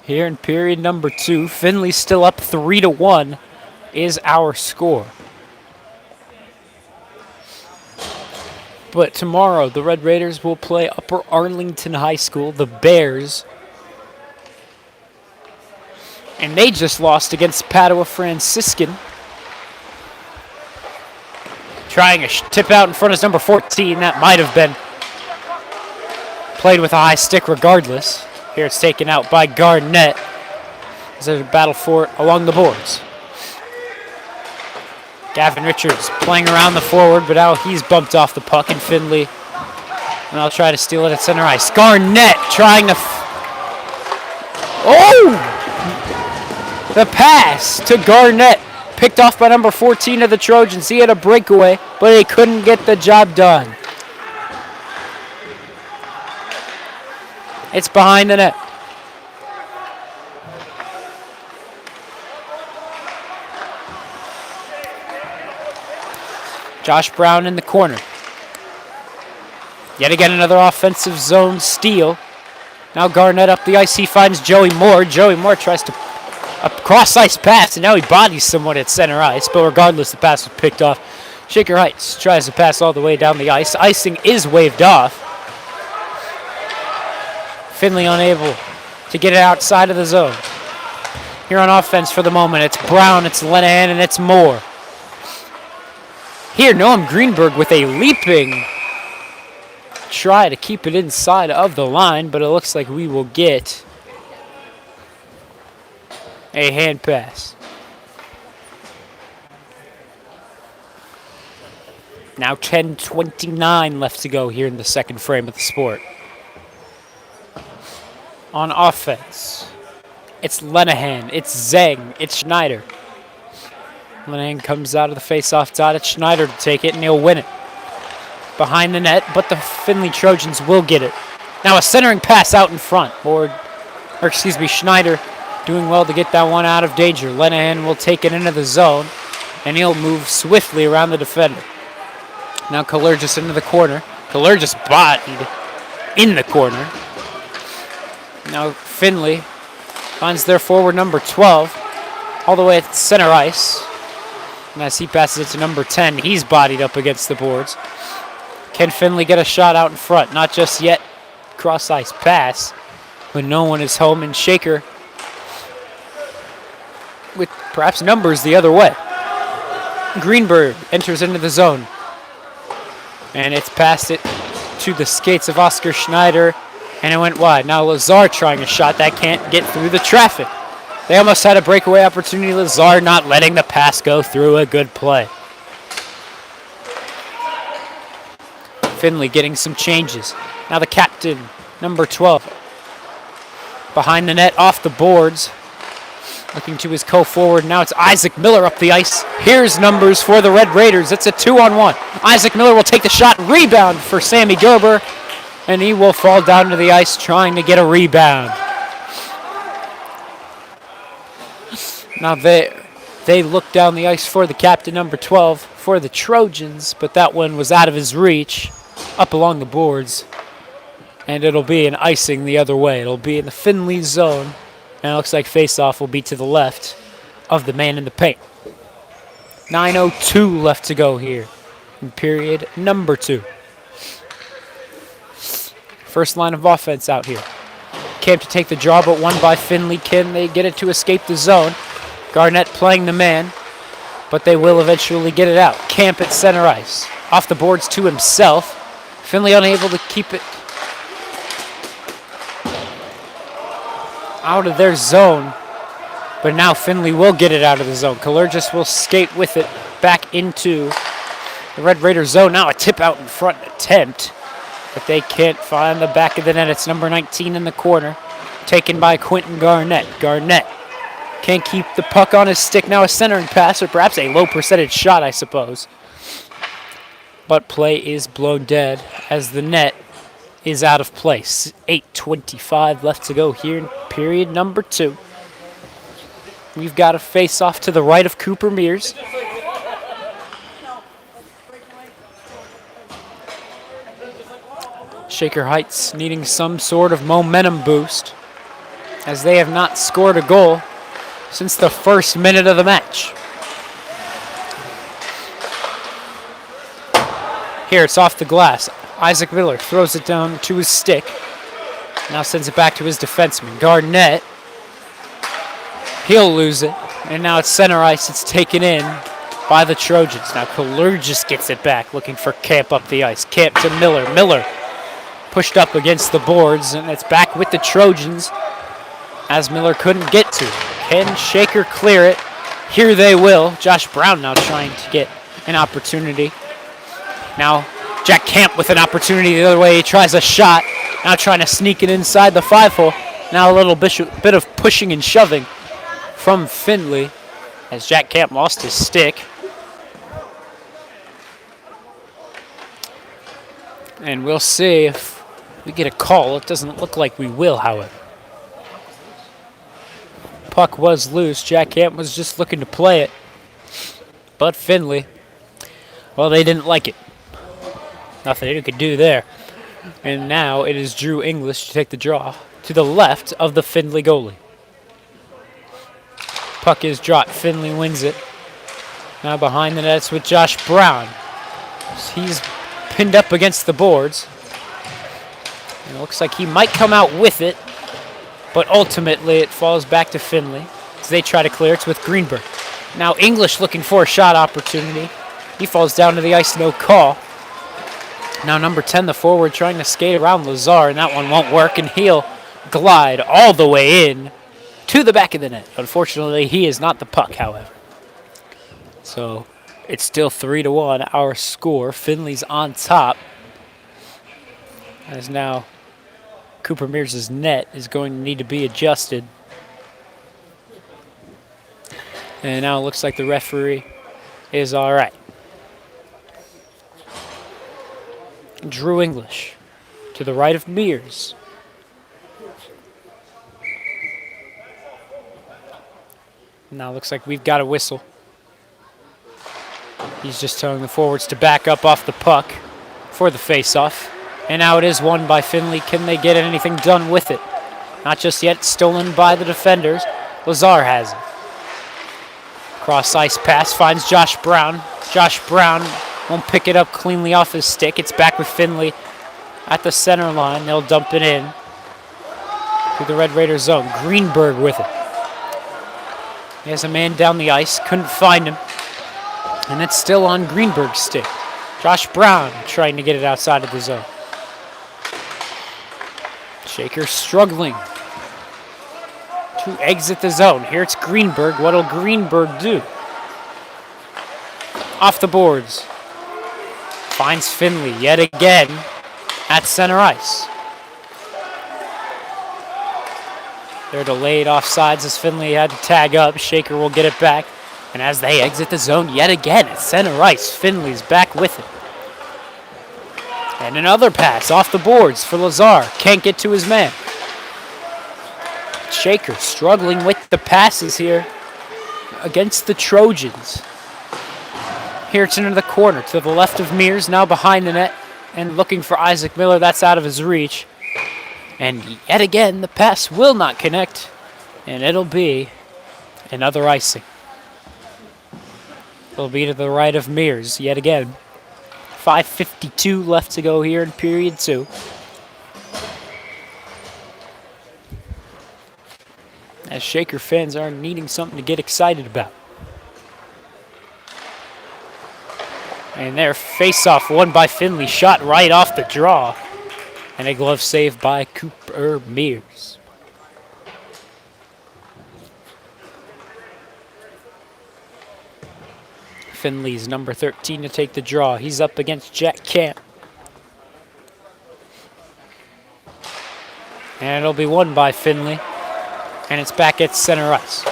here in period number 2. Findlay still up 3-1 is our score. But tomorrow, the Red Raiders will play Upper Arlington High School, the Bears. And they just lost against Padua Franciscan. Trying a tip out in front is number 14. That might have been played with a high stick regardless. Here it's taken out by Garnett. There's a battle for it along the boards. Gavin Richards playing around the forward, but now he's bumped off the puck, and Findlay and I'll try to steal it at center ice. Garnett trying to... The pass to Garnett, picked off by number 14 of the Trojans. He had a breakaway, but he couldn't get the job done. It's behind the net. Josh Brown in the corner. Yet again, another offensive zone steal. Now Garnett up the ice. He finds Joey Moore. Joey Moore tries to a cross-ice pass, and now he bodies someone at center ice. But regardless, the pass was picked off. Shaker Heights tries to pass all the way down the ice. Icing is waved off. Findlay unable to get it outside of the zone. Here on offense for the moment, it's Brown, it's Lenahan, and it's Moore. Here, Noam Greenberg with a leaping try to keep it inside of the line, but it looks like we will get a hand pass. Now 10:29 left to go here in the second frame of the sport. On offense, it's Lenahan, it's Zeng, it's Schneider. Lenahan comes out of the face-off dot. It's Schneider to take it, and he'll win it. Behind the net, but the Findlay Trojans will get it. Now a centering pass out in front. Schneider doing well to get that one out of danger. Lenahan will take it into the zone, and he'll move swiftly around the defender. Now Kalergis into the corner. Kalergis bodied in the corner. Now Findlay finds their forward number 12 all the way at center ice. And as he passes it to number 10, he's bodied up against the boards. Can Findlay get a shot out in front? Not just yet. Cross-ice pass when no one is home, and Shaker with perhaps numbers the other way. Greenberg enters into the zone. And it's passed it to the skates of Oscar Schneider, and it went wide. Now Lazar trying a shot that can't get through the traffic. They almost had a breakaway opportunity. Lazar not letting the pass go through. A good play. Findlay getting some changes. Now the captain, number 12. Behind the net, off the boards. Looking to his co-forward. Now it's Isaac Miller up the ice. Here's numbers for the Red Raiders. It's a 2-on-1. Isaac Miller will take the shot. Rebound for Sammy Gerber. And he will fall down to the ice trying to get a rebound. Now they look down the ice for the captain, number 12, for the Trojans, but that one was out of his reach, up along the boards, and it'll be an icing the other way. It'll be in the Findlay zone, and it looks like face-off will be to the left of the man in the paint. 9:02 left to go here in period number 2. First line of offense out here. Camp to take the draw, but won by Findlay. Can they get it to escape the zone? Garnett playing the man, but they will eventually get it out. Camp at center ice. Off the boards to himself. Findlay unable to keep it out of their zone, but now Findlay will get it out of the zone. Kalergis will skate with it back into the Red Raider zone. Now a tip out in front attempt, but they can't find the back of the net. It's number 19 in the corner, taken by Quentin Garnett. Garnett can't keep the puck on his stick. Now a centering pass, or perhaps a low percentage shot, I suppose. But play is blown dead as the net is out of place. 8:25 left to go here in period number 2. We've got a face-off to the right of Cooper Mears. Shaker Heights needing some sort of momentum boost, as they have not scored a goal since the first minute of the match. Here, it's off the glass. Isaac Miller throws it down to his stick. Now sends it back to his defenseman, Garnett. He'll lose it. And now it's center ice. It's taken in by the Trojans. Now Kalergis gets it back, looking for Camp up the ice. Camp to Miller. Miller pushed up against the boards, and it's back with the Trojans, as Miller couldn't get to. Can Shaker clear it? Here they will. Josh Brown now trying to get an opportunity. Now Jack Camp with an opportunity the other way. He tries a shot. Now trying to sneak it inside the 5-hole. Now a little bit of pushing and shoving from Findlay, as Jack Camp lost his stick. And we'll see if we get a call. It doesn't look like we will, however. Puck was loose. Jack Camp was just looking to play it. But Findlay, well, they didn't like it. Nothing they could do there. And now it is Drew English to take the draw to the left of the Findlay goalie. Puck is dropped. Findlay wins it. Now behind the nets with Josh Brown. He's pinned up against the boards. And it looks like he might come out with it, but ultimately it falls back to Findlay as they try to clear it with Greenberg. Now English looking for a shot opportunity. He falls down to the ice, no call. Now number 10, the forward, trying to skate around Lazar, and that one won't work, and he'll glide all the way in to the back of the net. Unfortunately, he is not the puck, however. So it's still 3-1, our score. Findlay's on top, as now Cooper Mears' net is going to need to be adjusted. And now it looks like the referee is all right. Drew English to the right of Mears. Now looks like we've got a whistle. He's just telling the forwards to back up off the puck for the face-off. And now it is won by Findlay. Can they get anything done with it? Not just yet. Stolen by the defenders. Lazar has it. Cross ice pass finds Josh Brown. Josh Brown won't pick it up cleanly off his stick. It's back with Findlay at the center line. They'll dump it in to the Red Raider zone. Greenberg with it. He has a man down the ice. Couldn't find him. And it's still on Greenberg's stick. Josh Brown trying to get it outside of the zone. Shaker struggling to exit the zone. Here it's Greenberg. What'll Greenberg do? Off the boards. Finds Findlay yet again at center ice. They're delayed offsides as Findlay had to tag up. Shaker will get it back. And as they exit the zone yet again at center ice, Findlay's back with it. And another pass off the boards for Lazar. Can't get to his man. Shaker struggling with the passes here against the Trojans. Here it's into the corner to the left of Mears, now behind the net and looking for Isaac Miller. That's out of his reach. And yet again, the pass will not connect, and it'll be another icing. It'll be to the right of Mears yet again. 5:52 left to go here in period 2. As Shaker fans are needing something to get excited about. And their face-off won by Findlay, shot right off the draw. And a glove save by Cooper Mears. Findlay's number 13 to take the draw. He's up against Jack Camp. And it'll be won by Findlay. And it's back at center ice.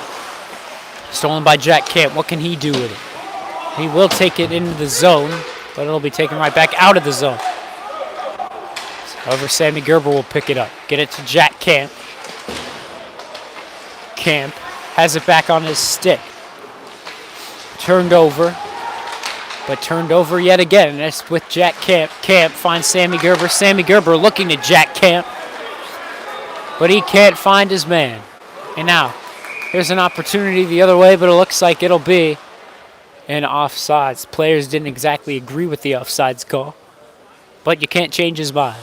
Stolen by Jack Camp. What can he do with it? He will take it into the zone, but it'll be taken right back out of the zone. However, Sammy Gerber will pick it up. Get it to Jack Camp. Camp has it back on his stick. Turned over. But turned over yet again. And that's with Jack Camp. Camp finds Sammy Gerber. Sammy Gerber looking to Jack Camp. But he can't find his man. And now, here's an opportunity the other way, but it looks like it'll be an offsides. Players didn't exactly agree with the offsides call. But you can't change his mind.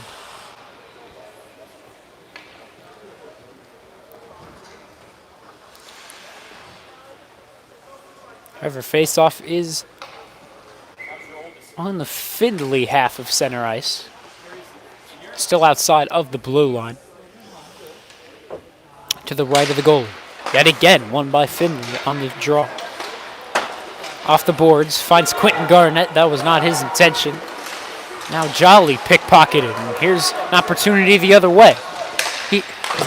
However, face-off is on the Findlay half of center ice. Still outside of the blue line. To the right of the goal. Yet again, won by Findlay on the draw. Off the boards, finds Quentin Garnett. That was not his intention. Now Jolly pickpocketed, and here's an opportunity the other way. He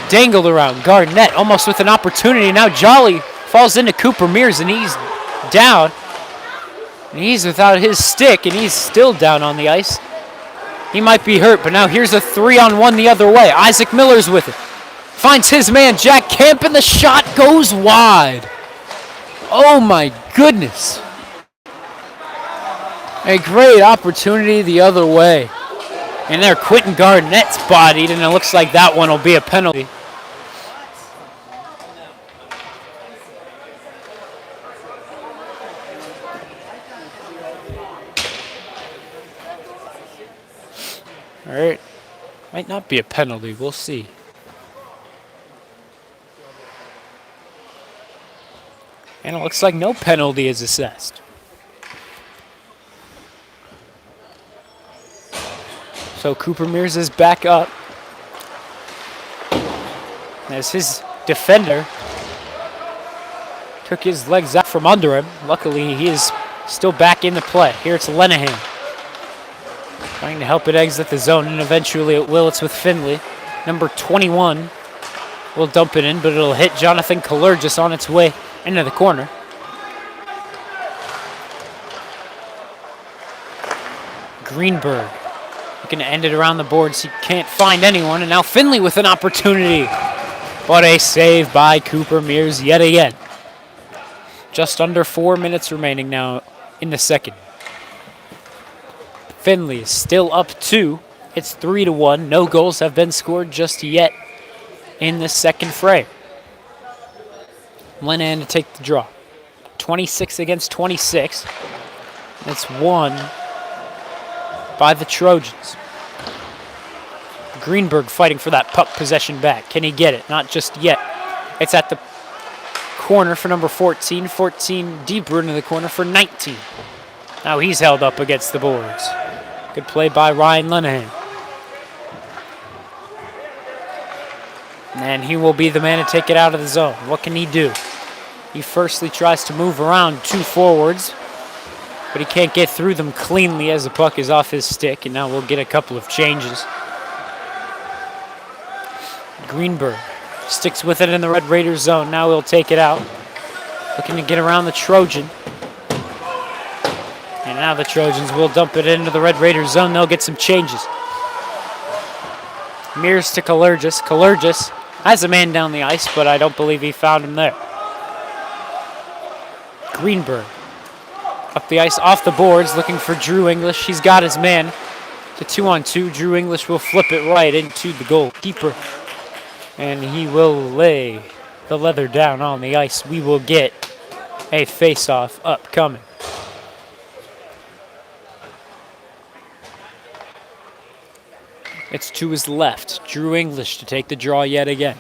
dangled around Garnett, almost with an opportunity. Now Jolly falls into Cooper Mears, and he's down. And he's without his stick, and he's still down on the ice. He might be hurt, but now here's a 3-on-1 the other way. Isaac Miller's with it. Finds his man, Jack Camp, and the shot goes wide. Oh my goodness. A great opportunity the other way. And there, Quentin Garnett's bodied, and it looks like that one will be a penalty. All right. Might not be a penalty. We'll see. And it looks like no penalty is assessed. So Cooper Mears is back up. As his defender took his legs out from under him. Luckily, he is still back in the play. Here it's Lenahan. Trying to help it exit the zone, and eventually it will. It's with Findlay. Number 21 will dump it in, but it'll hit Jonathan Kalergis on its way into the corner. Greenberg looking to end it around the boards. He can't find anyone, and now Findlay with an opportunity. But a save by Cooper Mears yet again. Just under 4 minutes remaining now in the second. Findlay is still up 2. It's 3-1. No goals have been scored just yet in the second frame. Lenahan to take the draw. 26 against 26. It's won by the Trojans. Greenberg fighting for that puck possession back. Can he get it? Not just yet. It's at the corner for number 14. 14 deeper into the corner for 19. Now he's held up against the boards. Good play by Ryan Lenahan. And he will be the man to take it out of the zone. What can he do? He firstly tries to move around 2 forwards, but he can't get through them cleanly as the puck is off his stick, and now we'll get a couple of changes. Greenberg sticks with it in the Red Raiders zone. Now he'll take it out. Looking to get around the Trojan. And now the Trojans will dump it into the Red Raiders zone. They'll get some changes. Mears to Kalergis. Kalergis has a man down the ice, but I don't believe he found him there. Greenberg up the ice, off the boards, looking for Drew English. He's got his man to 2-on-2. Drew English will flip it right into the goalkeeper. And he will lay the leather down on the ice. We will get a face-off upcoming. It's to his left, Drew English to take the draw yet again.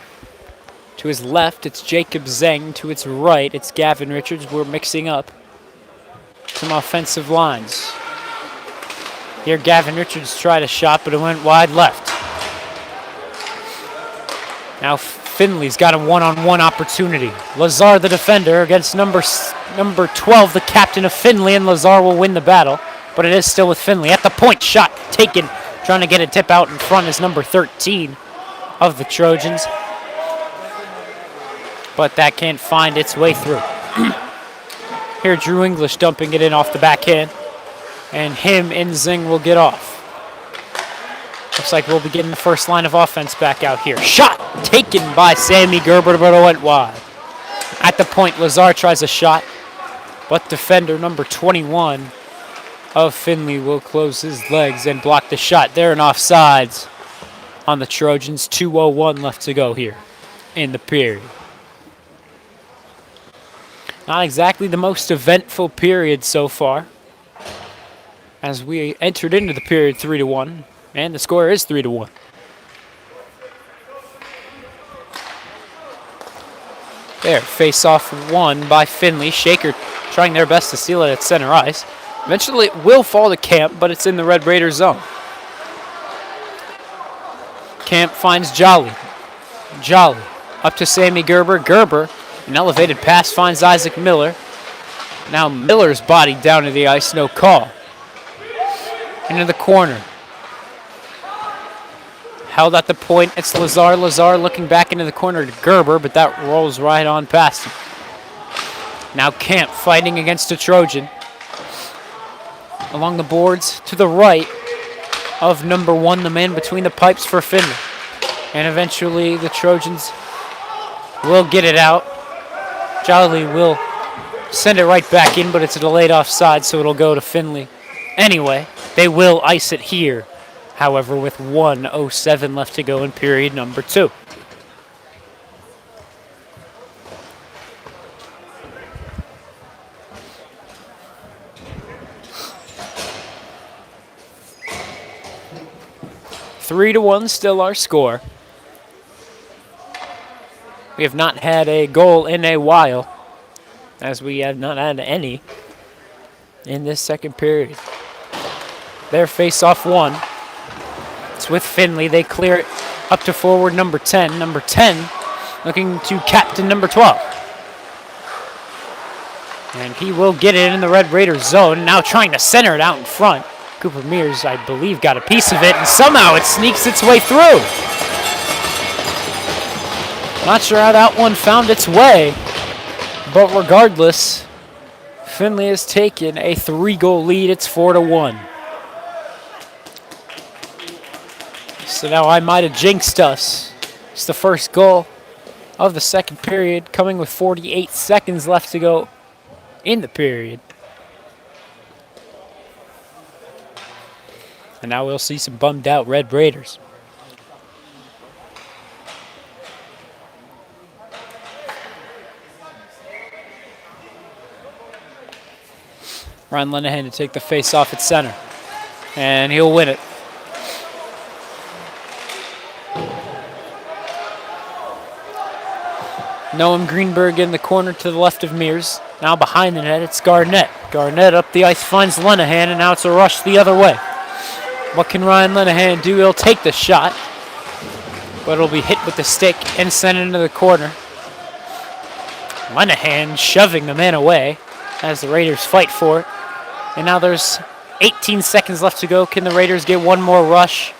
To his left, it's Jacob Zeng. To its right, it's Gavin Richards. We're mixing up some offensive lines. Here, Gavin Richards tried a shot, but it went wide left. Now Findlay's got a one-on-one opportunity. Lazar, the defender, against number 12, the captain of Findlay, and Lazar will win the battle. But it is still with Findlay. At the point, shot taken. Trying to get a tip out in front is number 13 of the Trojans. But that can't find its way through. Here, Drew English dumping it in off the backhand. And him and Zing will get off. Looks like we'll be getting the first line of offense back out here. Shot taken by Sammy Gerber, but it went wide. At the point, Lazar tries a shot, but defender number 21 of Findlay will close his legs and block the shot. They're in offsides on the Trojans. 2:01 left to go here in the period. Not exactly the most eventful period so far, as we entered into the period 3-1, and the score is 3-1. There, face-off won by Findlay. Shaker trying their best to steal it at center ice. Eventually it will fall to Camp, but it's in the Red Raiders zone. Camp finds Jolly. Jolly up to Sammy Gerber. Gerber, an elevated pass, finds Isaac Miller. Now Miller's body down to the ice, no call. Into the corner. Held at the point, it's Lazar. Lazar looking back into the corner to Gerber, but that rolls right on past him. Now Camp fighting against a Trojan. Along the boards to the right of number 1, the man between the pipes for Findlay. And eventually the Trojans will get it out. Jolly will send it right back in, but it's a delayed offside, so it'll go to Findlay. Anyway, they will ice it here, however, with 1:07 left to go in period number 2. Three to 1 still our score. We have not had a goal in a while, as we have not had any in this second period. Their face-off won. It's with Findlay. They clear it up to forward number 10. Number 10 looking to captain number 12. And he will get it in the Red Raiders zone. Now trying to center it out in front. Cooper Mears, I believe, got a piece of it, and somehow it sneaks its way through. Not sure how that one found its way, but regardless, Findlay has taken a 3-goal lead. It's 4-1. So now I might have jinxed us. It's the first goal of the second period, coming with 48 seconds left to go in the period. And now we'll see some bummed out Red Raiders. Ryan Lenahan to take the face off at center. And he'll win it. Noam Greenberg in the corner to the left of Mears. Now behind the net, it's Garnett. Garnett up the ice finds Lenahan, and now it's a rush the other way. What can Ryan Lenahan do? He'll take the shot, but it'll be hit with the stick and sent into the corner. Lenahan shoving the man away as the Raiders fight for it. And now there's 18 seconds left to go. Can the Raiders get one more rush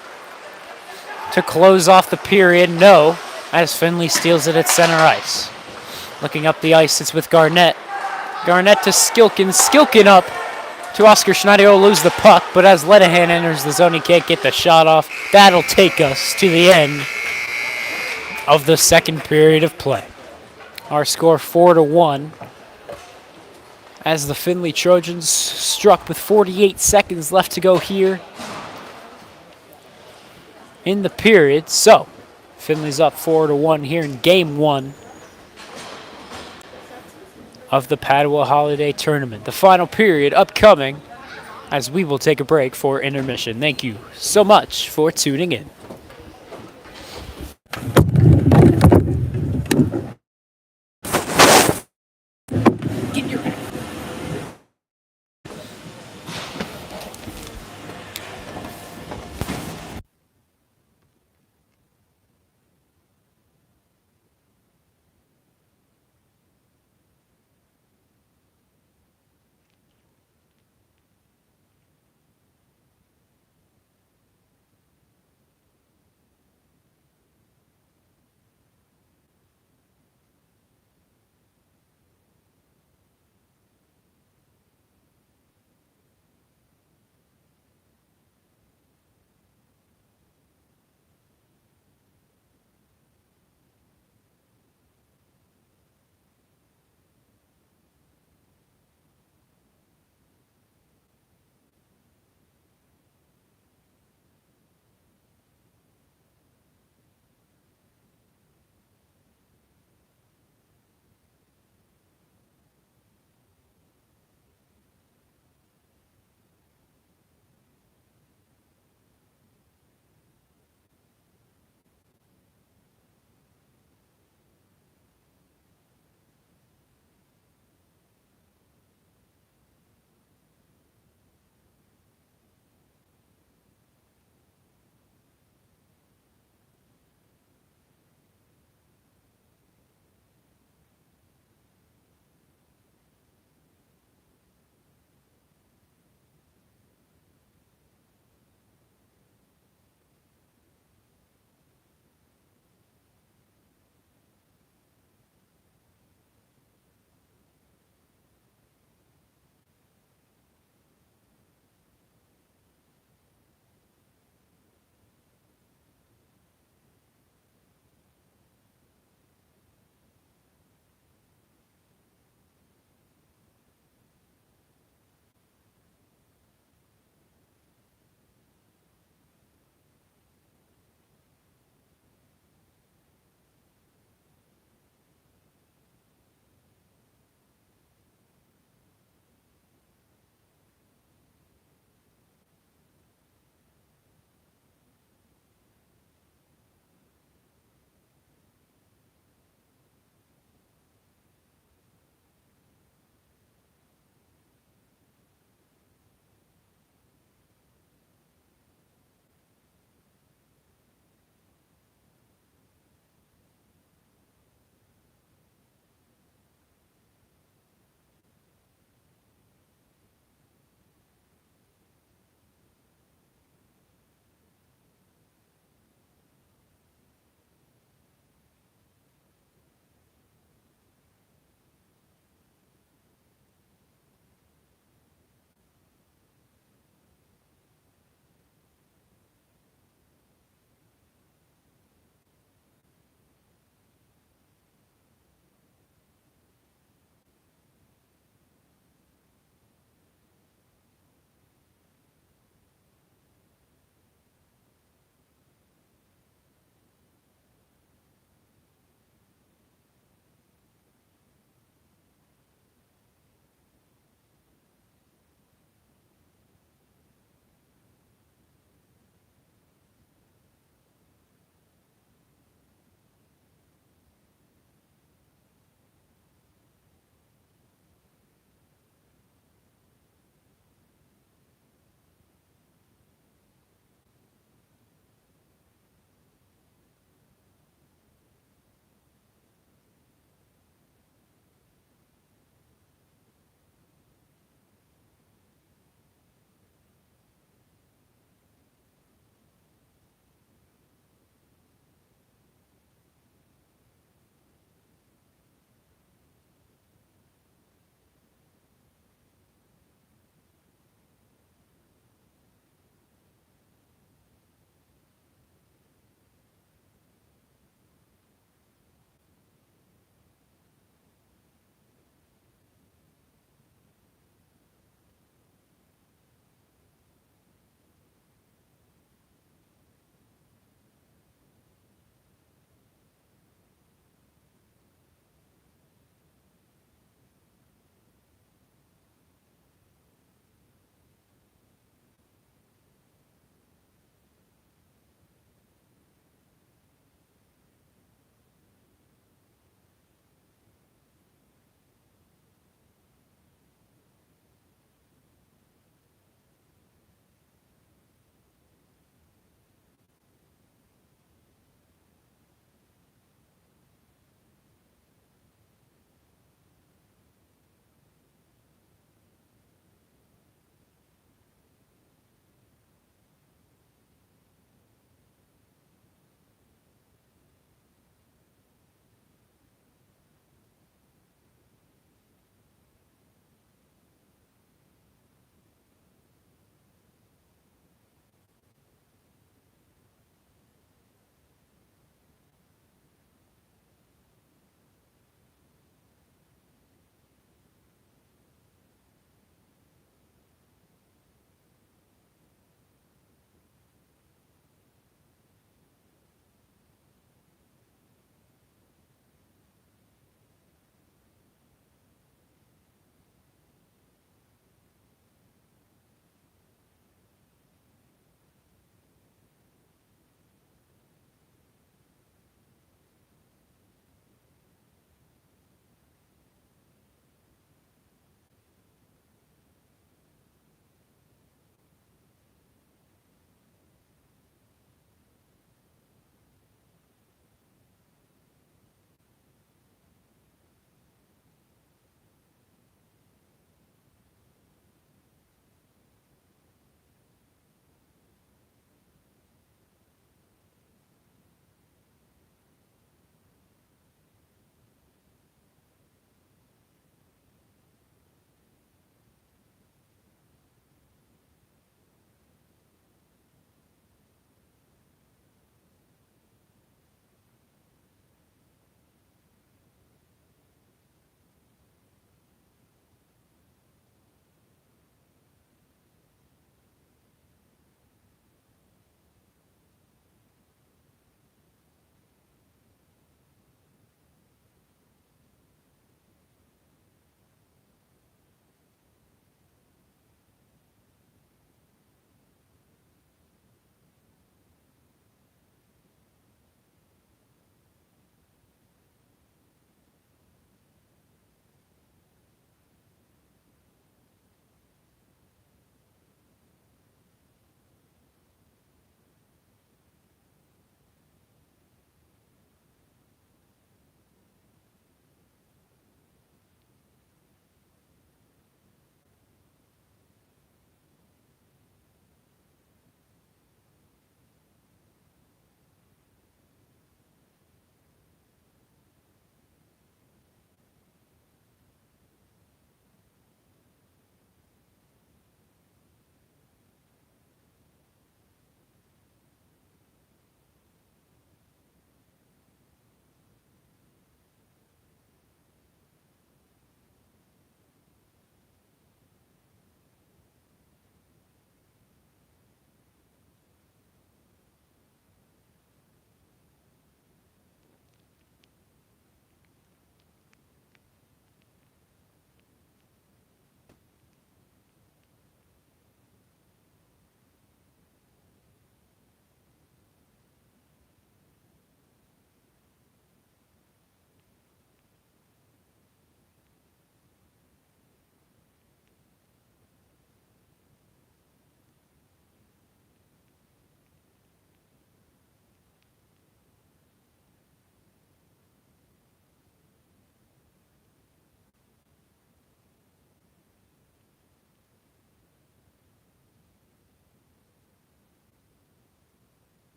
to close off the period? No, as Findlay steals it at center ice. Looking up the ice, it's with Garnett. Garnett to Skilkin. Skilkin up to Oscar Schneider. He'll lose the puck, but as Lenahan enters the zone, he can't get the shot off. That'll take us to the end of the second period of play. Our score 4-1. As the Findlay Trojans struck with 48 seconds left to go here in the period. So, Findlay's up 4-1 here in Game 1 of the Padua Holiday Tournament. The final period upcoming as we will take a break for intermission. Thank you so much for tuning in.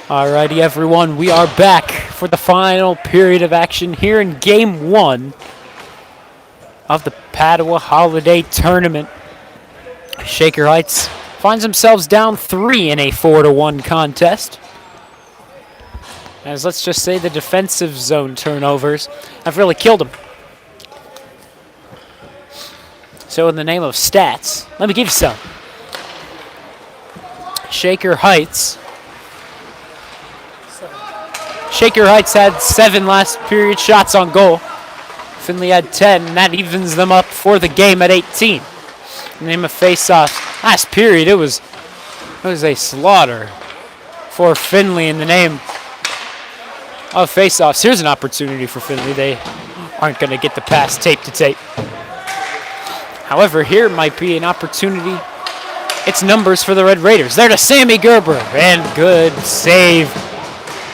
Alrighty, everyone, we are back for the final period of action here in Game 1 of the Padua Holiday Tournament. Shaker Heights finds themselves down 3 in a 4-1 contest. As let's just say the defensive zone turnovers have really killed them. So in the name of stats, let me give you some. Shaker Heights had 7 last period shots on goal. Findlay had 10, and that evens them up for the game at 18. In the name of face-offs, last period it was a slaughter for Findlay in the name of face-offs. Here's an opportunity for Findlay. They aren't going to get the pass tape to tape. However, here might be an opportunity. It's numbers for the Red Raiders. There to Sammy Gerber, and good save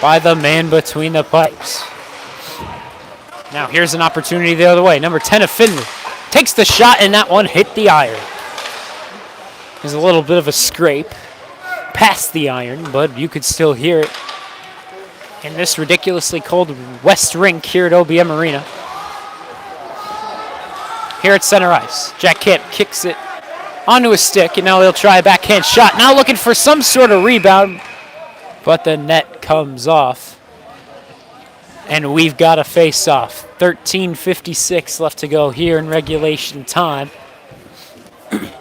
by the man between the pipes. Now here's an opportunity the other way. Number 10 of Findlay takes the shot, and that one hit the iron. There's a little bit of a scrape past the iron, but you could still hear it in this ridiculously cold West Rink here at OBM Arena. Here at center ice, Jack Camp kicks it onto his stick, and now they'll try a backhand shot. Now looking for some sort of rebound, but the net comes off. And we've got a face-off. 13:56 left to go here in regulation time. In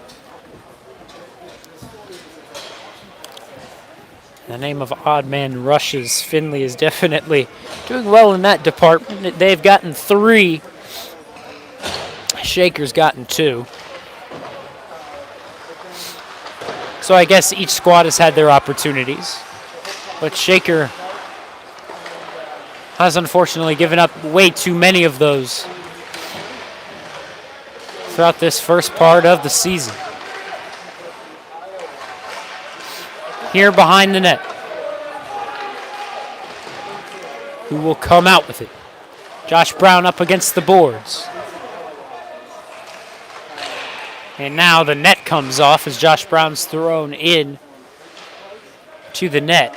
the name of odd man rushes, Findlay is definitely doing well in that department. They've gotten 3. Shaker's gotten 2. So I guess each squad has had their opportunities. But Shaker has unfortunately given up way too many of those throughout this first part of the season. Here behind the net. Who will come out with it? Josh Brown up against the boards. And now the net comes off as Josh Brown's thrown in to the net.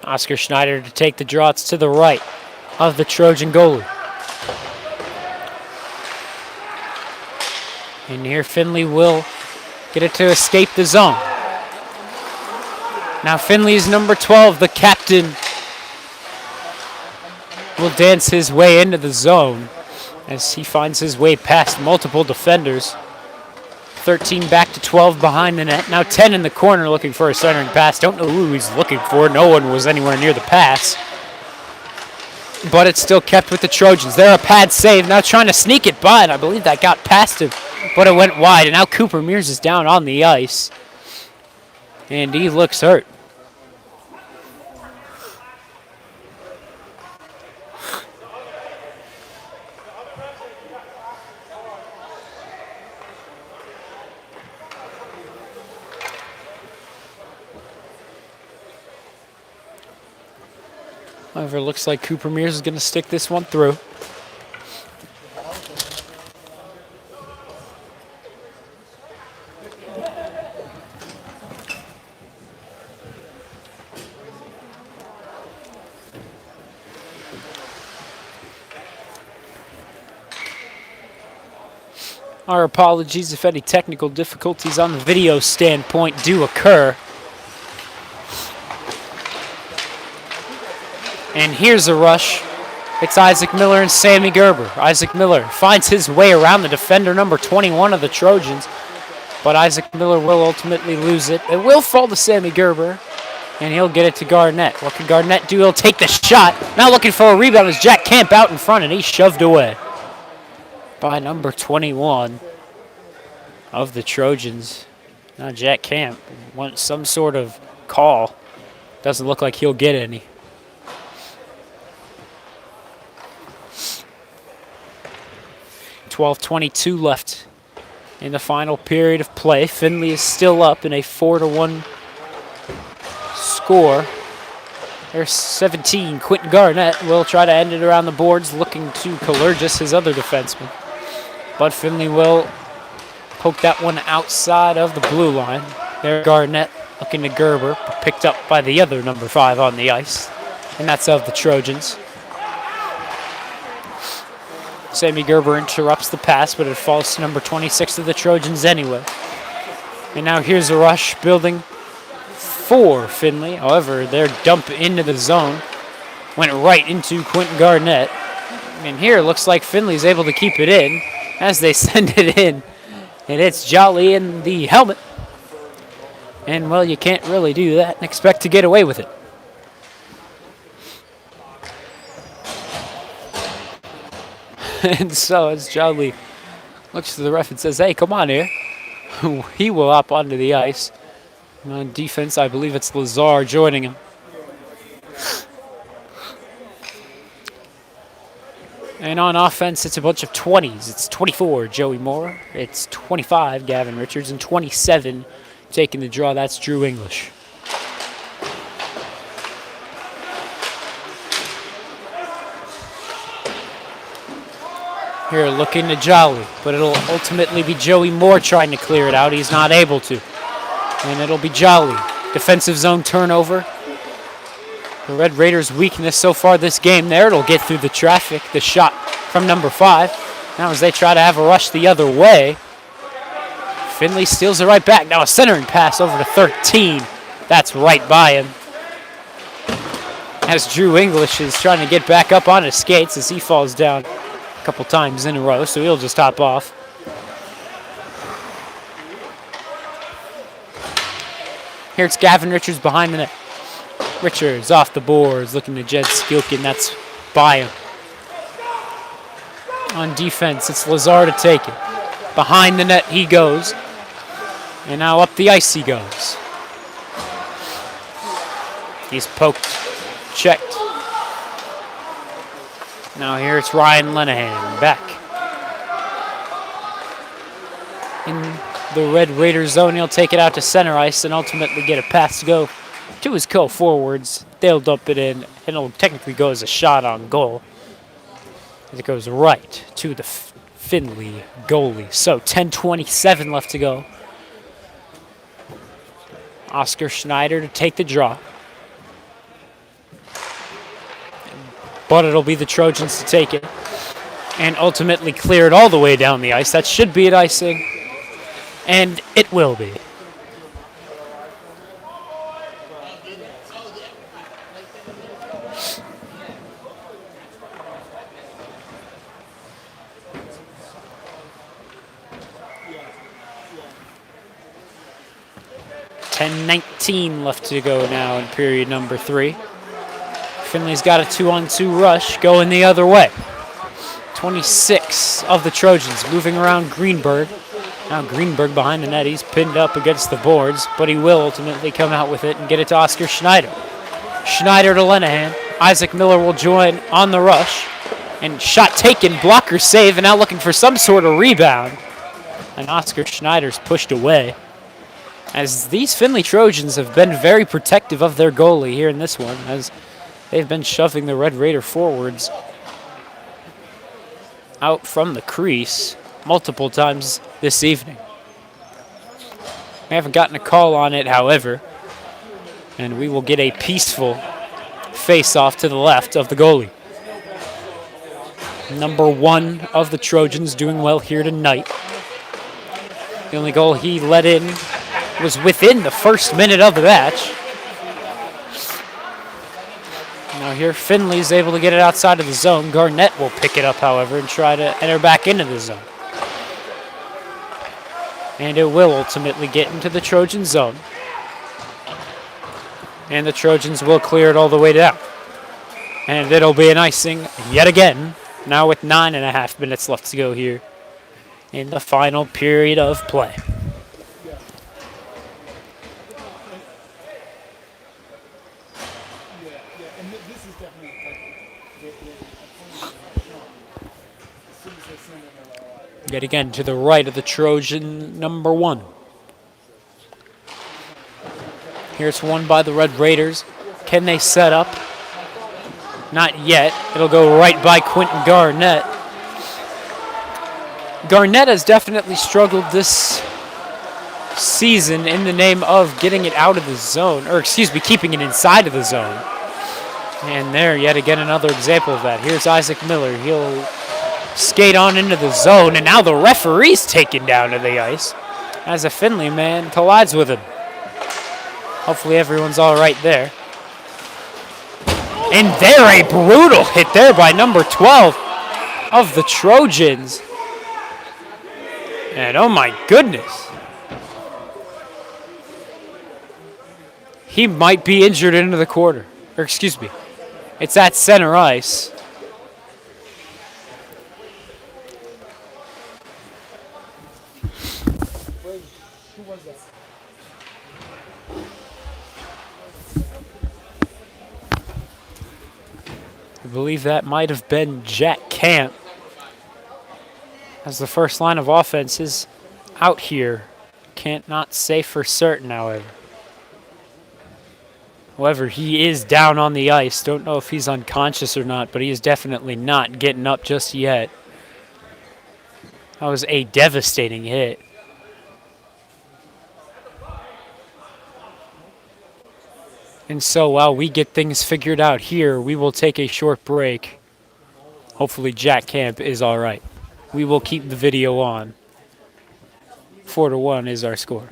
Oscar Schneider to take the draughts to the right of the Trojan goalie. And here Findlay will get it to escape the zone. Now Findlay's number 12, the captain, will dance his way into the zone as he finds his way past multiple defenders. 13 back to 12 behind the net. Now 10 in the corner looking for a centering pass. Don't know who he's looking for. No one was anywhere near the pass. But it's still kept with the Trojans. They're a pad save. Now trying to sneak it by, and I believe that got past him. But it went wide, and now Cooper Mears is down on the ice. And he looks hurt. However, looks like Cooper Mears is going to stick this one through. Our apologies if any technical difficulties on the video standpoint do occur. And here's a rush. It's Isaac Miller and Sammy Gerber. Isaac Miller finds his way around the defender, number 21 of the Trojans. But Isaac Miller will ultimately lose it. It will fall to Sammy Gerber, and he'll get it to Garnett. What can Garnett do? He'll take the shot. Now looking for a rebound is Jack Camp out in front, and he's shoved away by number 21 of the Trojans. Now Jack Camp wants some sort of call. Doesn't look like he'll get any. 12:22 left in the final period of play. Findlay is still up in a 4-1 score. There's 17. Quentin Garnett will try to end it around the boards, looking to Kalergis, his other defenseman. But Findlay will poke that one outside of the blue line. There, Garnett looking to Gerber, picked up by the other number 5 on the ice, and that's of the Trojans. Sammy Gerber interrupts the pass, but it falls to number 26 of the Trojans anyway. And now here's a rush building for Findlay. However, their dump into the zone went right into Quentin Garnett. And here it looks like Findlay's able to keep it in as they send it in. And it's Jolly in the helmet. And, well, you can't really do that and expect to get away with it. And so as Jolly looks to the ref and says, hey, come on here, he will hop onto the ice. And on defense, I believe it's Lazar joining him. And on offense, it's a bunch of 20s. It's 24, Joey Moore. It's 25, Gavin Richards. And 27, taking the draw, that's Drew English. Here, looking to Jolly, but it'll ultimately be Joey Moore trying to clear it out. He's not able to. And it'll be Jolly. Defensive zone turnover. The Red Raiders' weakness so far this game there. It'll get through the traffic. The shot from number 5. Now as they try to have a rush the other way. Findlay steals it right back. Now a centering pass over to 13. That's right by him. As Drew English is trying to get back up on his skates as he falls down a couple times in a row, so he'll just hop off. Here it's Gavin Richards behind the net. Richards off the boards, looking to Jed Skilkin. That's by him. On defense, it's Lazar to take it. Behind the net he goes. And now up the ice he goes. He's poked, checked. Now here it's Ryan Lenahan back in the Red Raider zone. He'll take it out to center ice and ultimately get a pass to go to his co-forwards. They'll dump it in, and it'll technically go as a shot on goal. It goes right to the Findlay goalie. So 10:27 left to go. Oscar Schneider to take the draw. But it'll be the Trojans to take it and ultimately clear it all the way down the ice. That should be an icing, and it will be. $10:19 left to go now in period number 3. Findlay's got a 2-on-2 rush going the other way. 26 of the Trojans moving around Greenberg. Now Greenberg behind the net. He's pinned up against the boards, but he will ultimately come out with it and get it to Oscar Schneider. Schneider to Lenahan. Isaac Miller will join on the rush. And shot taken, blocker save, and now looking for some sort of rebound. And Oscar Schneider's pushed away. As these Findlay Trojans have been very protective of their goalie here in this one, as they've been shoving the Red Raider forwards out from the crease multiple times this evening. We haven't gotten a call on it, however, and we will get a peaceful face-off to the left of the goalie. Number 1 of the Trojans doing well here tonight. The only goal he let in was within the first minute of the match. Now here Findlay's able to get it outside of the zone. Garnett will pick it up, however, and try to enter back into the zone. And it will ultimately get into the Trojan zone. And the Trojans will clear it all the way down. And it'll be an icing yet again, now with 9.5 minutes left to go here in the final period of play. Yet again, to the right of the Trojan number 1. Here's one by the Red Raiders. Can they set up? Not yet. It'll go right by Quentin Garnett. Garnett has definitely struggled this season in the name of getting it out of the zone, or excuse me, keeping it inside of the zone. And there, yet again, another example of that. Here's Isaac Miller. He'll skate on into the zone, and now the referee's taken down to the ice as a Findlay man collides with him. Hopefully everyone's all right there. And there, a brutal hit there by number 12 of the Trojans. And oh my goodness. He might be injured into the quarter. Or excuse me. It's at center ice. I believe that might have been Jack Camp, as the first line of offense is out here. Can't not say for certain, however. However, he is down on the ice. Don't know if he's unconscious or not, but he is definitely not getting up just yet. That was a devastating hit. And so while we get things figured out here, we will take a short break. Hopefully Jack Camp is all right. We will keep the video on. 4-1 is our score.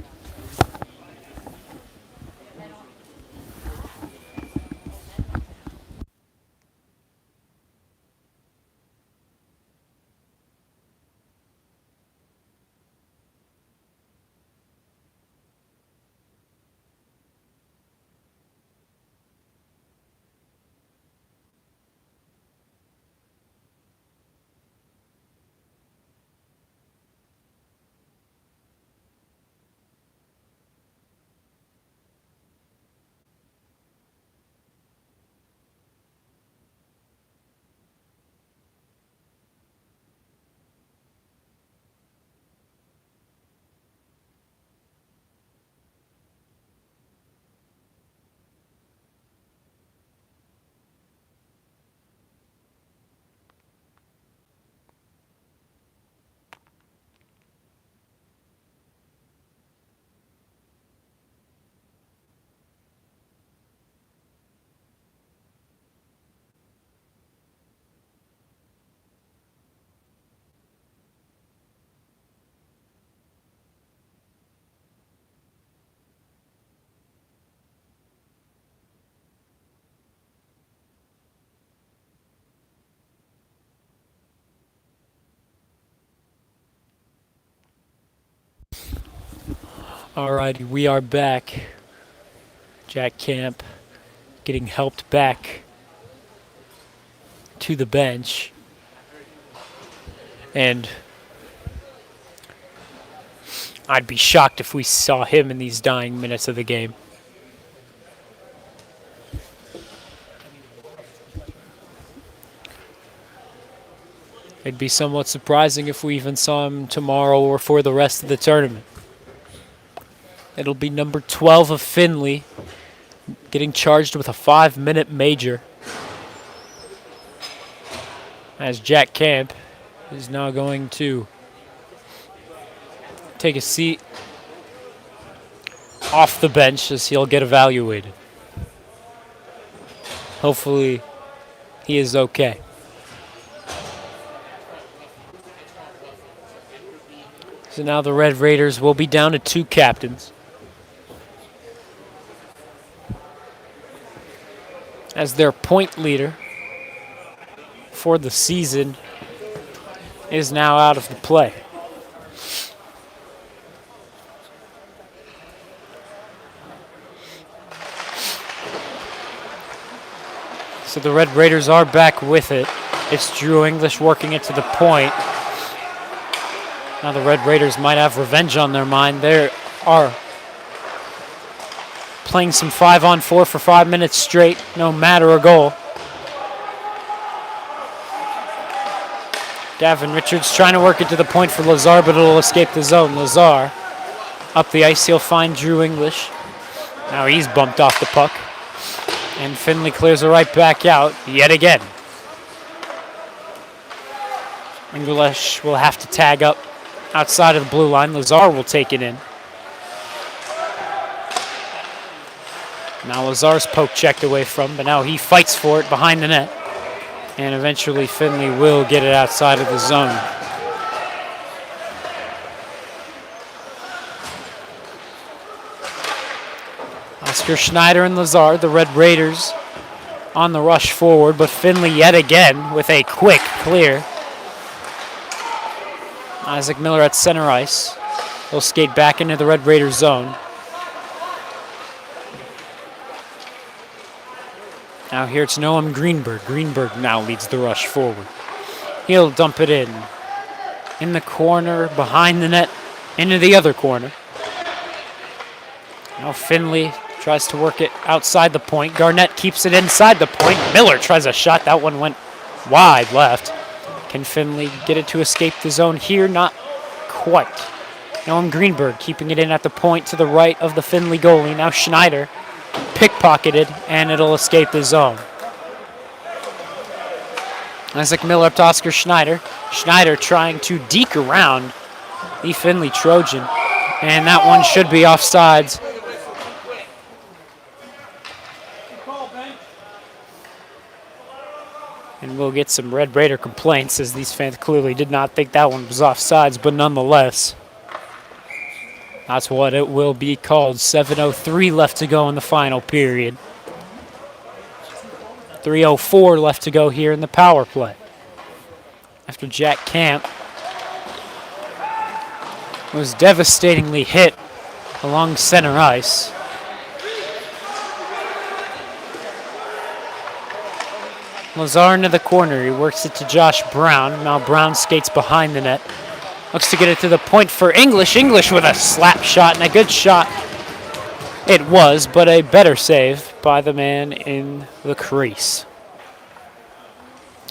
Alrighty, we are back. Jack Camp getting helped back to the bench. And I'd be shocked if we saw him in these dying minutes of the game. It'd be somewhat surprising if we even saw him tomorrow or for the rest of the tournament. It'll be number 12 of Findlay getting charged with a 5-minute major, as Jack Camp is now going to take a seat off the bench as he'll get evaluated. Hopefully he is okay. So now the Red Raiders will be down to 2 captains, as their point leader for the season is now out of the play. So the Red Raiders are back with it. It's Drew English working it to the point. Now the Red Raiders might have revenge on their mind. They are playing some 5-on-4 for 5 minutes straight, no matter a goal. Gavin Richards trying to work it to the point for Lazar, but it'll escape the zone. Lazar up the ice. He'll find Drew English. Now he's bumped off the puck. And Findlay clears it right back out yet again. English will have to tag up outside of the blue line. Lazar will take it in. Now Lazar's poke checked away from, but now he fights for it behind the net. And eventually Findlay will get it outside of the zone. Oscar Schneider and Lazar, the Red Raiders, on the rush forward, but Findlay yet again with a quick clear. Isaac Miller at center ice. He'll skate back into the Red Raiders zone. Now here it's Noam Greenberg. Greenberg now leads the rush forward. He'll dump it in the corner, behind the net, into the other corner. Now Findlay tries to work it outside the point. Garnett keeps it inside the point. Miller tries a shot. That one went wide left. Can Findlay get it to escape the zone here? Not quite. Noam Greenberg keeping it in at the point to the right of the Findlay goalie. Now Schneider pickpocketed, and it'll escape the zone. Isaac Miller up to Oscar Schneider. Schneider trying to deke around the Findlay Trojan, and that one should be offsides. And we'll get some Red Raider complaints, as these fans clearly did not think that one was offsides, but nonetheless, that's what it will be called. 7:03 left to go in the final period. 3:04 left to go here in the power play. After Jack Camp was devastatingly hit along center ice. Lazar into the corner. He works it to Josh Brown. Now Brown skates behind the net. Looks to get it to the point for English. English with a slap shot, and a good shot it was, but a better save by the man in the crease.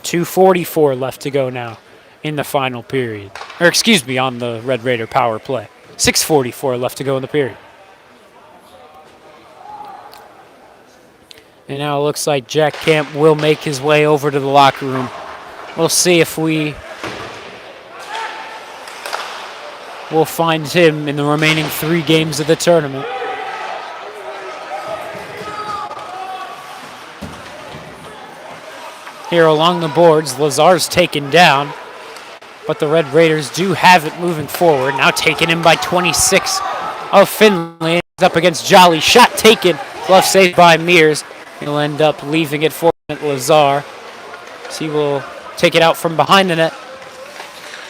2:44 left to go now in the final period. Or excuse me, on the Red Raider power play. 6:44 left to go in the period. And now it looks like Jack Camp will make his way over to the locker room. We'll see if we'll find him in the remaining 3 games of the tournament. Here along the boards, Lazar's taken down, but the Red Raiders do have it moving forward. Now taken in by 26 of Findlay. Up against Jolly. Shot taken. Glove saved by Mears. He'll end up leaving it for Lazar. So he will take it out from behind the net.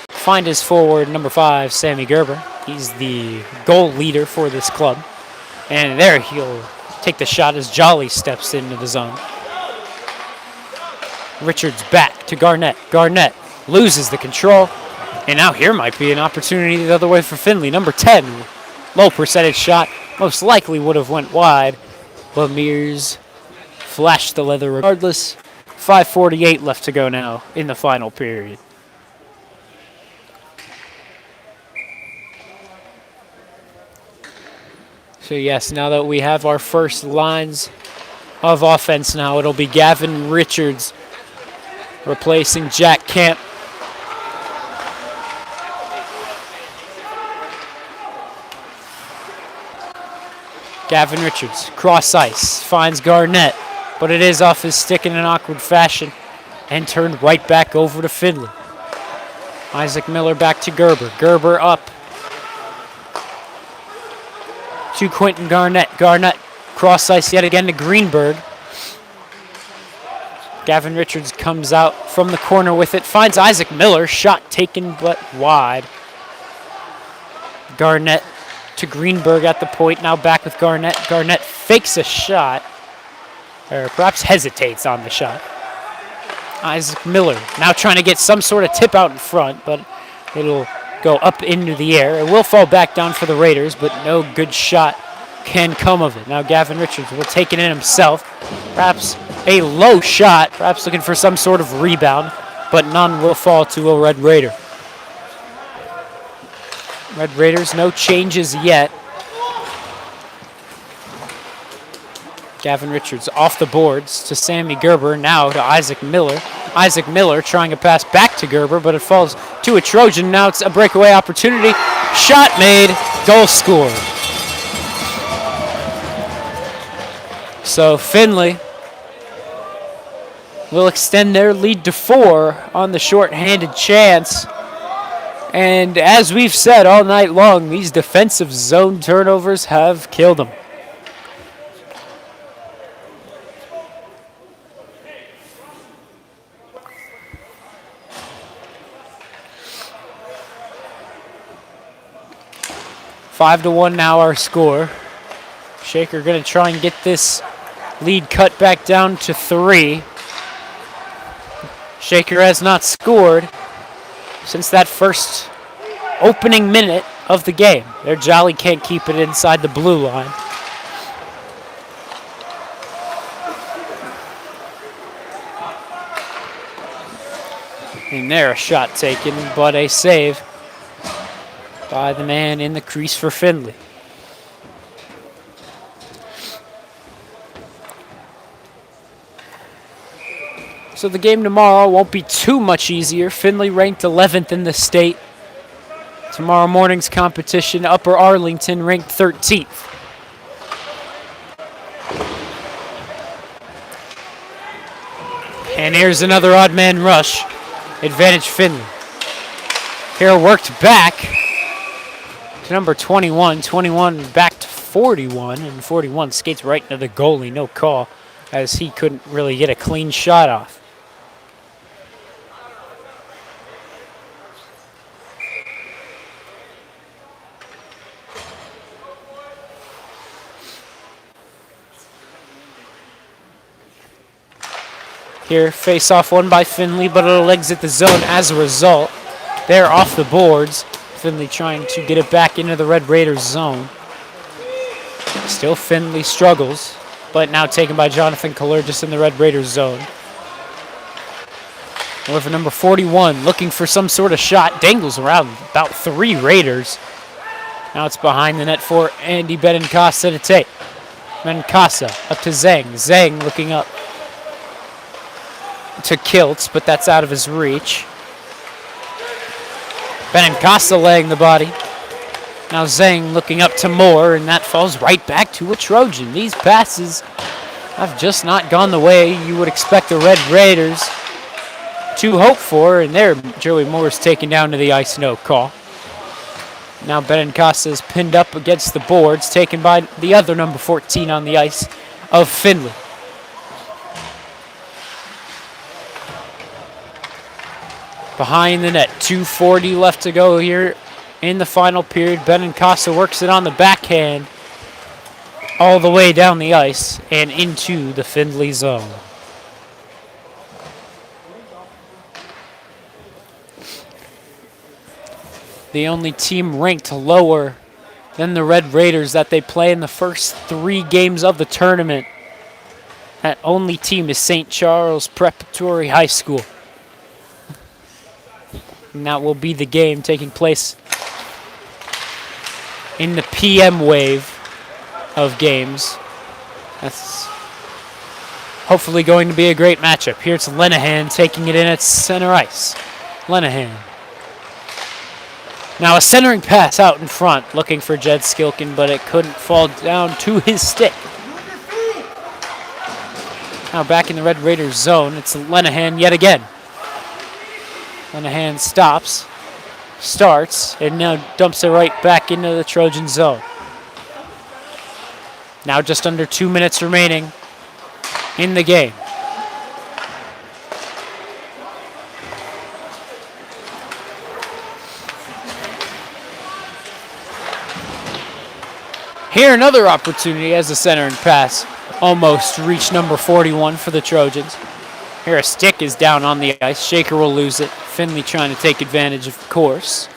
Find his forward, number 5, Sammy Gerber. He's the goal leader for this club. And there he'll take the shot as Jolly steps into the zone. Richards back to Garnett. Garnett loses the control. And now here might be an opportunity the other way for Findlay. Number 10, low percentage shot. Most likely would have went wide. But Mears flashed the leather regardless. 5:48 left to go now in the final period. So yes, now that we have our first lines of offense now, it'll be Gavin Richards replacing Jack Camp. Gavin Richards, cross ice, finds Garnett, but it is off his stick in an awkward fashion and turned right back over to Findlay. Isaac Miller back to Gerber. Gerber up to Quentin Garnett. Garnett cross ice yet again to Greenberg. Gavin Richards comes out from the corner with it, finds Isaac Miller, shot taken but wide. Garnett to Greenberg at the point, now back with Garnett. Garnett fakes a shot, or perhaps hesitates on the shot. Isaac Miller now trying to get some sort of tip out in front, but it'll go up into the air. It will fall back down for the Raiders, but no good shot can come of it. Now Gavin Richards will take it in himself. Perhaps a low shot, perhaps looking for some sort of rebound. but none will fall to a Red Raider. Red Raiders, no changes yet. Gavin Richards off the boards to Sammy Gerber, now to Isaac Miller. Isaac Miller trying to pass back to Gerber, but it falls to a Trojan. Now it's a breakaway opportunity. Shot made, goal scored. So Findlay will extend their lead to 4 on the short-handed chance. And as we've said all night long, these defensive zone turnovers have killed them. Five to 1 now our score. Shaker going to try and get this lead cut back down to 3. Shaker has not scored since that first opening minute of the game. Their Jolly can't keep it inside the blue line. And there, a shot taken, but a save by the man in the crease for Findlay. So the game tomorrow won't be too much easier. Findlay ranked 11th in the state. Tomorrow morning's competition, Upper Arlington ranked 13th. And here's another odd man rush. Advantage Findlay. Here worked back to number 21. 21 back to 41, and 41 skates right into the goalie. No call, as he couldn't really get a clean shot off. Here, face-off won by Findlay, but it'll exit the zone as a result. They're off the boards. Findlay trying to get it back into the Red Raiders zone. Still Findlay struggles, but now taken by Jonathan Kalergis in the Red Raiders zone. However, number 41 looking for some sort of shot, dangles around about 3 Raiders. Now it's behind the net for Andy Benincasa to take. Benincasa up to Zhang. Zhang looking up to Kiltz, but that's out of his reach. Benincasa laying the body. Now Zhang looking up to Moore, and that falls right back to a Trojan. These passes have just not gone the way you would expect the Red Raiders to hope for, and there Joey Moore's taken down to the ice, no call. Now Benincasa is pinned up against the boards, taken by the other number 14 on the ice of Findlay. Behind the net, 2:40 left to go here in the final period. Benincasa works it on the backhand all the way down the ice and into the Findlay zone. The only team ranked lower than the Red Raiders that they play in the first 3 games of the tournament. That only team is St. Charles Preparatory High School. And that will be the game taking place in the PM wave of games. That's hopefully going to be a great matchup. Here it's Lenahan taking it in at center ice. Lenahan. Now a centering pass out in front, looking for Jed Skilkin, but it couldn't fall down to his stick. Now back in the Red Raiders zone, it's Lenahan yet again. Lenahan stops, starts, and now dumps it right back into the Trojan zone. Now just under 2 minutes remaining in the game. Here another opportunity as the centering pass almost reached number 41 for the Trojans. Here a stick is down on the ice. Shaker will lose it. Findlay trying to take advantage, of course.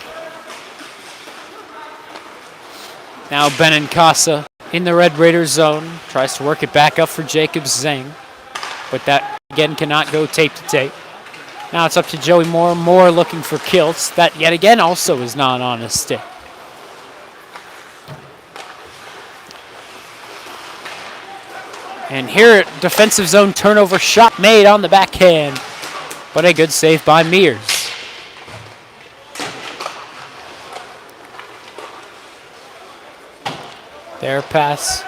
Now Benincasa in the Red Raiders zone. Tries to work it back up for Jacob Zhang. But that, again, cannot go tape to tape. Now it's up to Joey Moore. Moore looking for Kiltz. That yet again also is not on his stick. And here, defensive zone turnover shot made on the backhand. But a good save by Mears. Their pass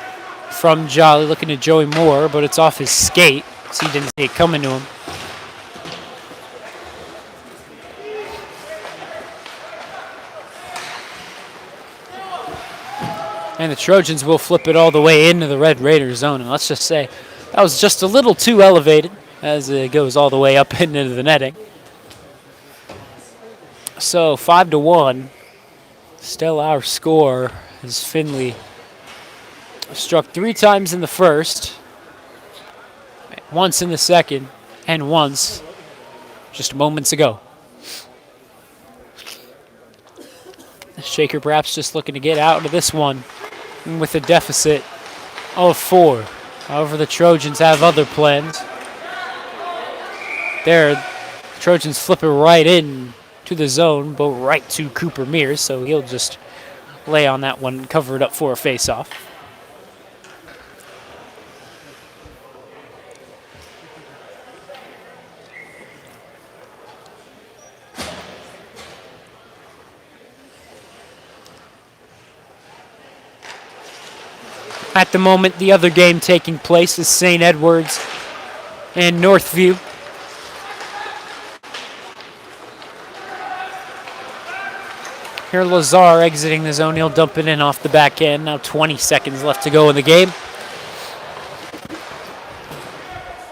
from Jolly looking at Joey Moore, but it's off his skate, so he didn't see it coming to him. And the Trojans will flip it all the way into the Red Raider zone. And let's just say that was just a little too elevated as it goes all the way up into the netting. So 5-1. Still our score as Findlay struck 3 times in the first, once in the second, and once just moments ago. Shaker perhaps just looking to get out of this one with a deficit of 4. However, the Trojans have other plans. There, the Trojans flip it right in to the zone, but right to Cooper Mears, so he'll just lay on that one, cover it up for a face-off. At the moment, the other game taking place is St. Edwards and Northview. Here Lazar exiting the zone. He'll dump it in off the back end. Now 20 seconds left to go in the game.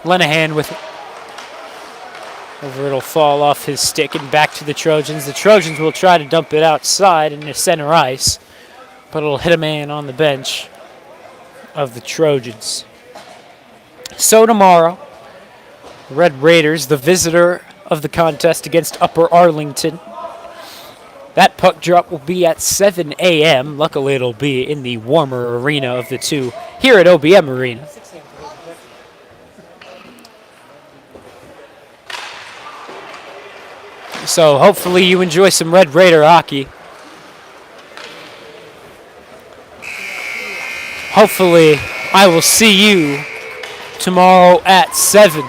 Lenahan with it. Over it'll fall off his stick and back to the Trojans. The Trojans will try to dump it outside into center ice, but it'll hit a man on the bench of the Trojans. So tomorrow, Red Raiders, the visitor of the contest against Upper Arlington. That puck drop will be at 7 a.m. Luckily, it'll be in the warmer arena of the two here at OBM Arena. So hopefully you enjoy some Red Raider hockey. Hopefully, I will see you tomorrow at 7.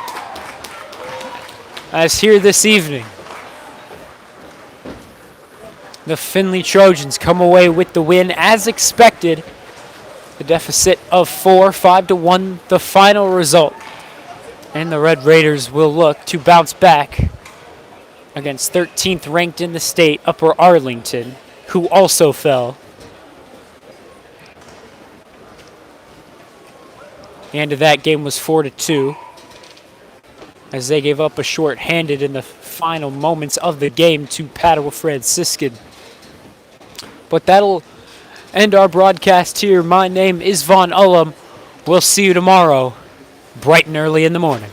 As here this evening, the Findlay Trojans come away with the win as expected. The deficit of 4, 5-1, the final result. And the Red Raiders will look to bounce back against 13th ranked in the state, Upper Arlington, who also fell. The end of that game was 4-2 as they gave up a short-handed in the final moments of the game to Padua Franciscan. But that'll end our broadcast here. My name is Von Ullum. We'll see you tomorrow, bright and early in the morning.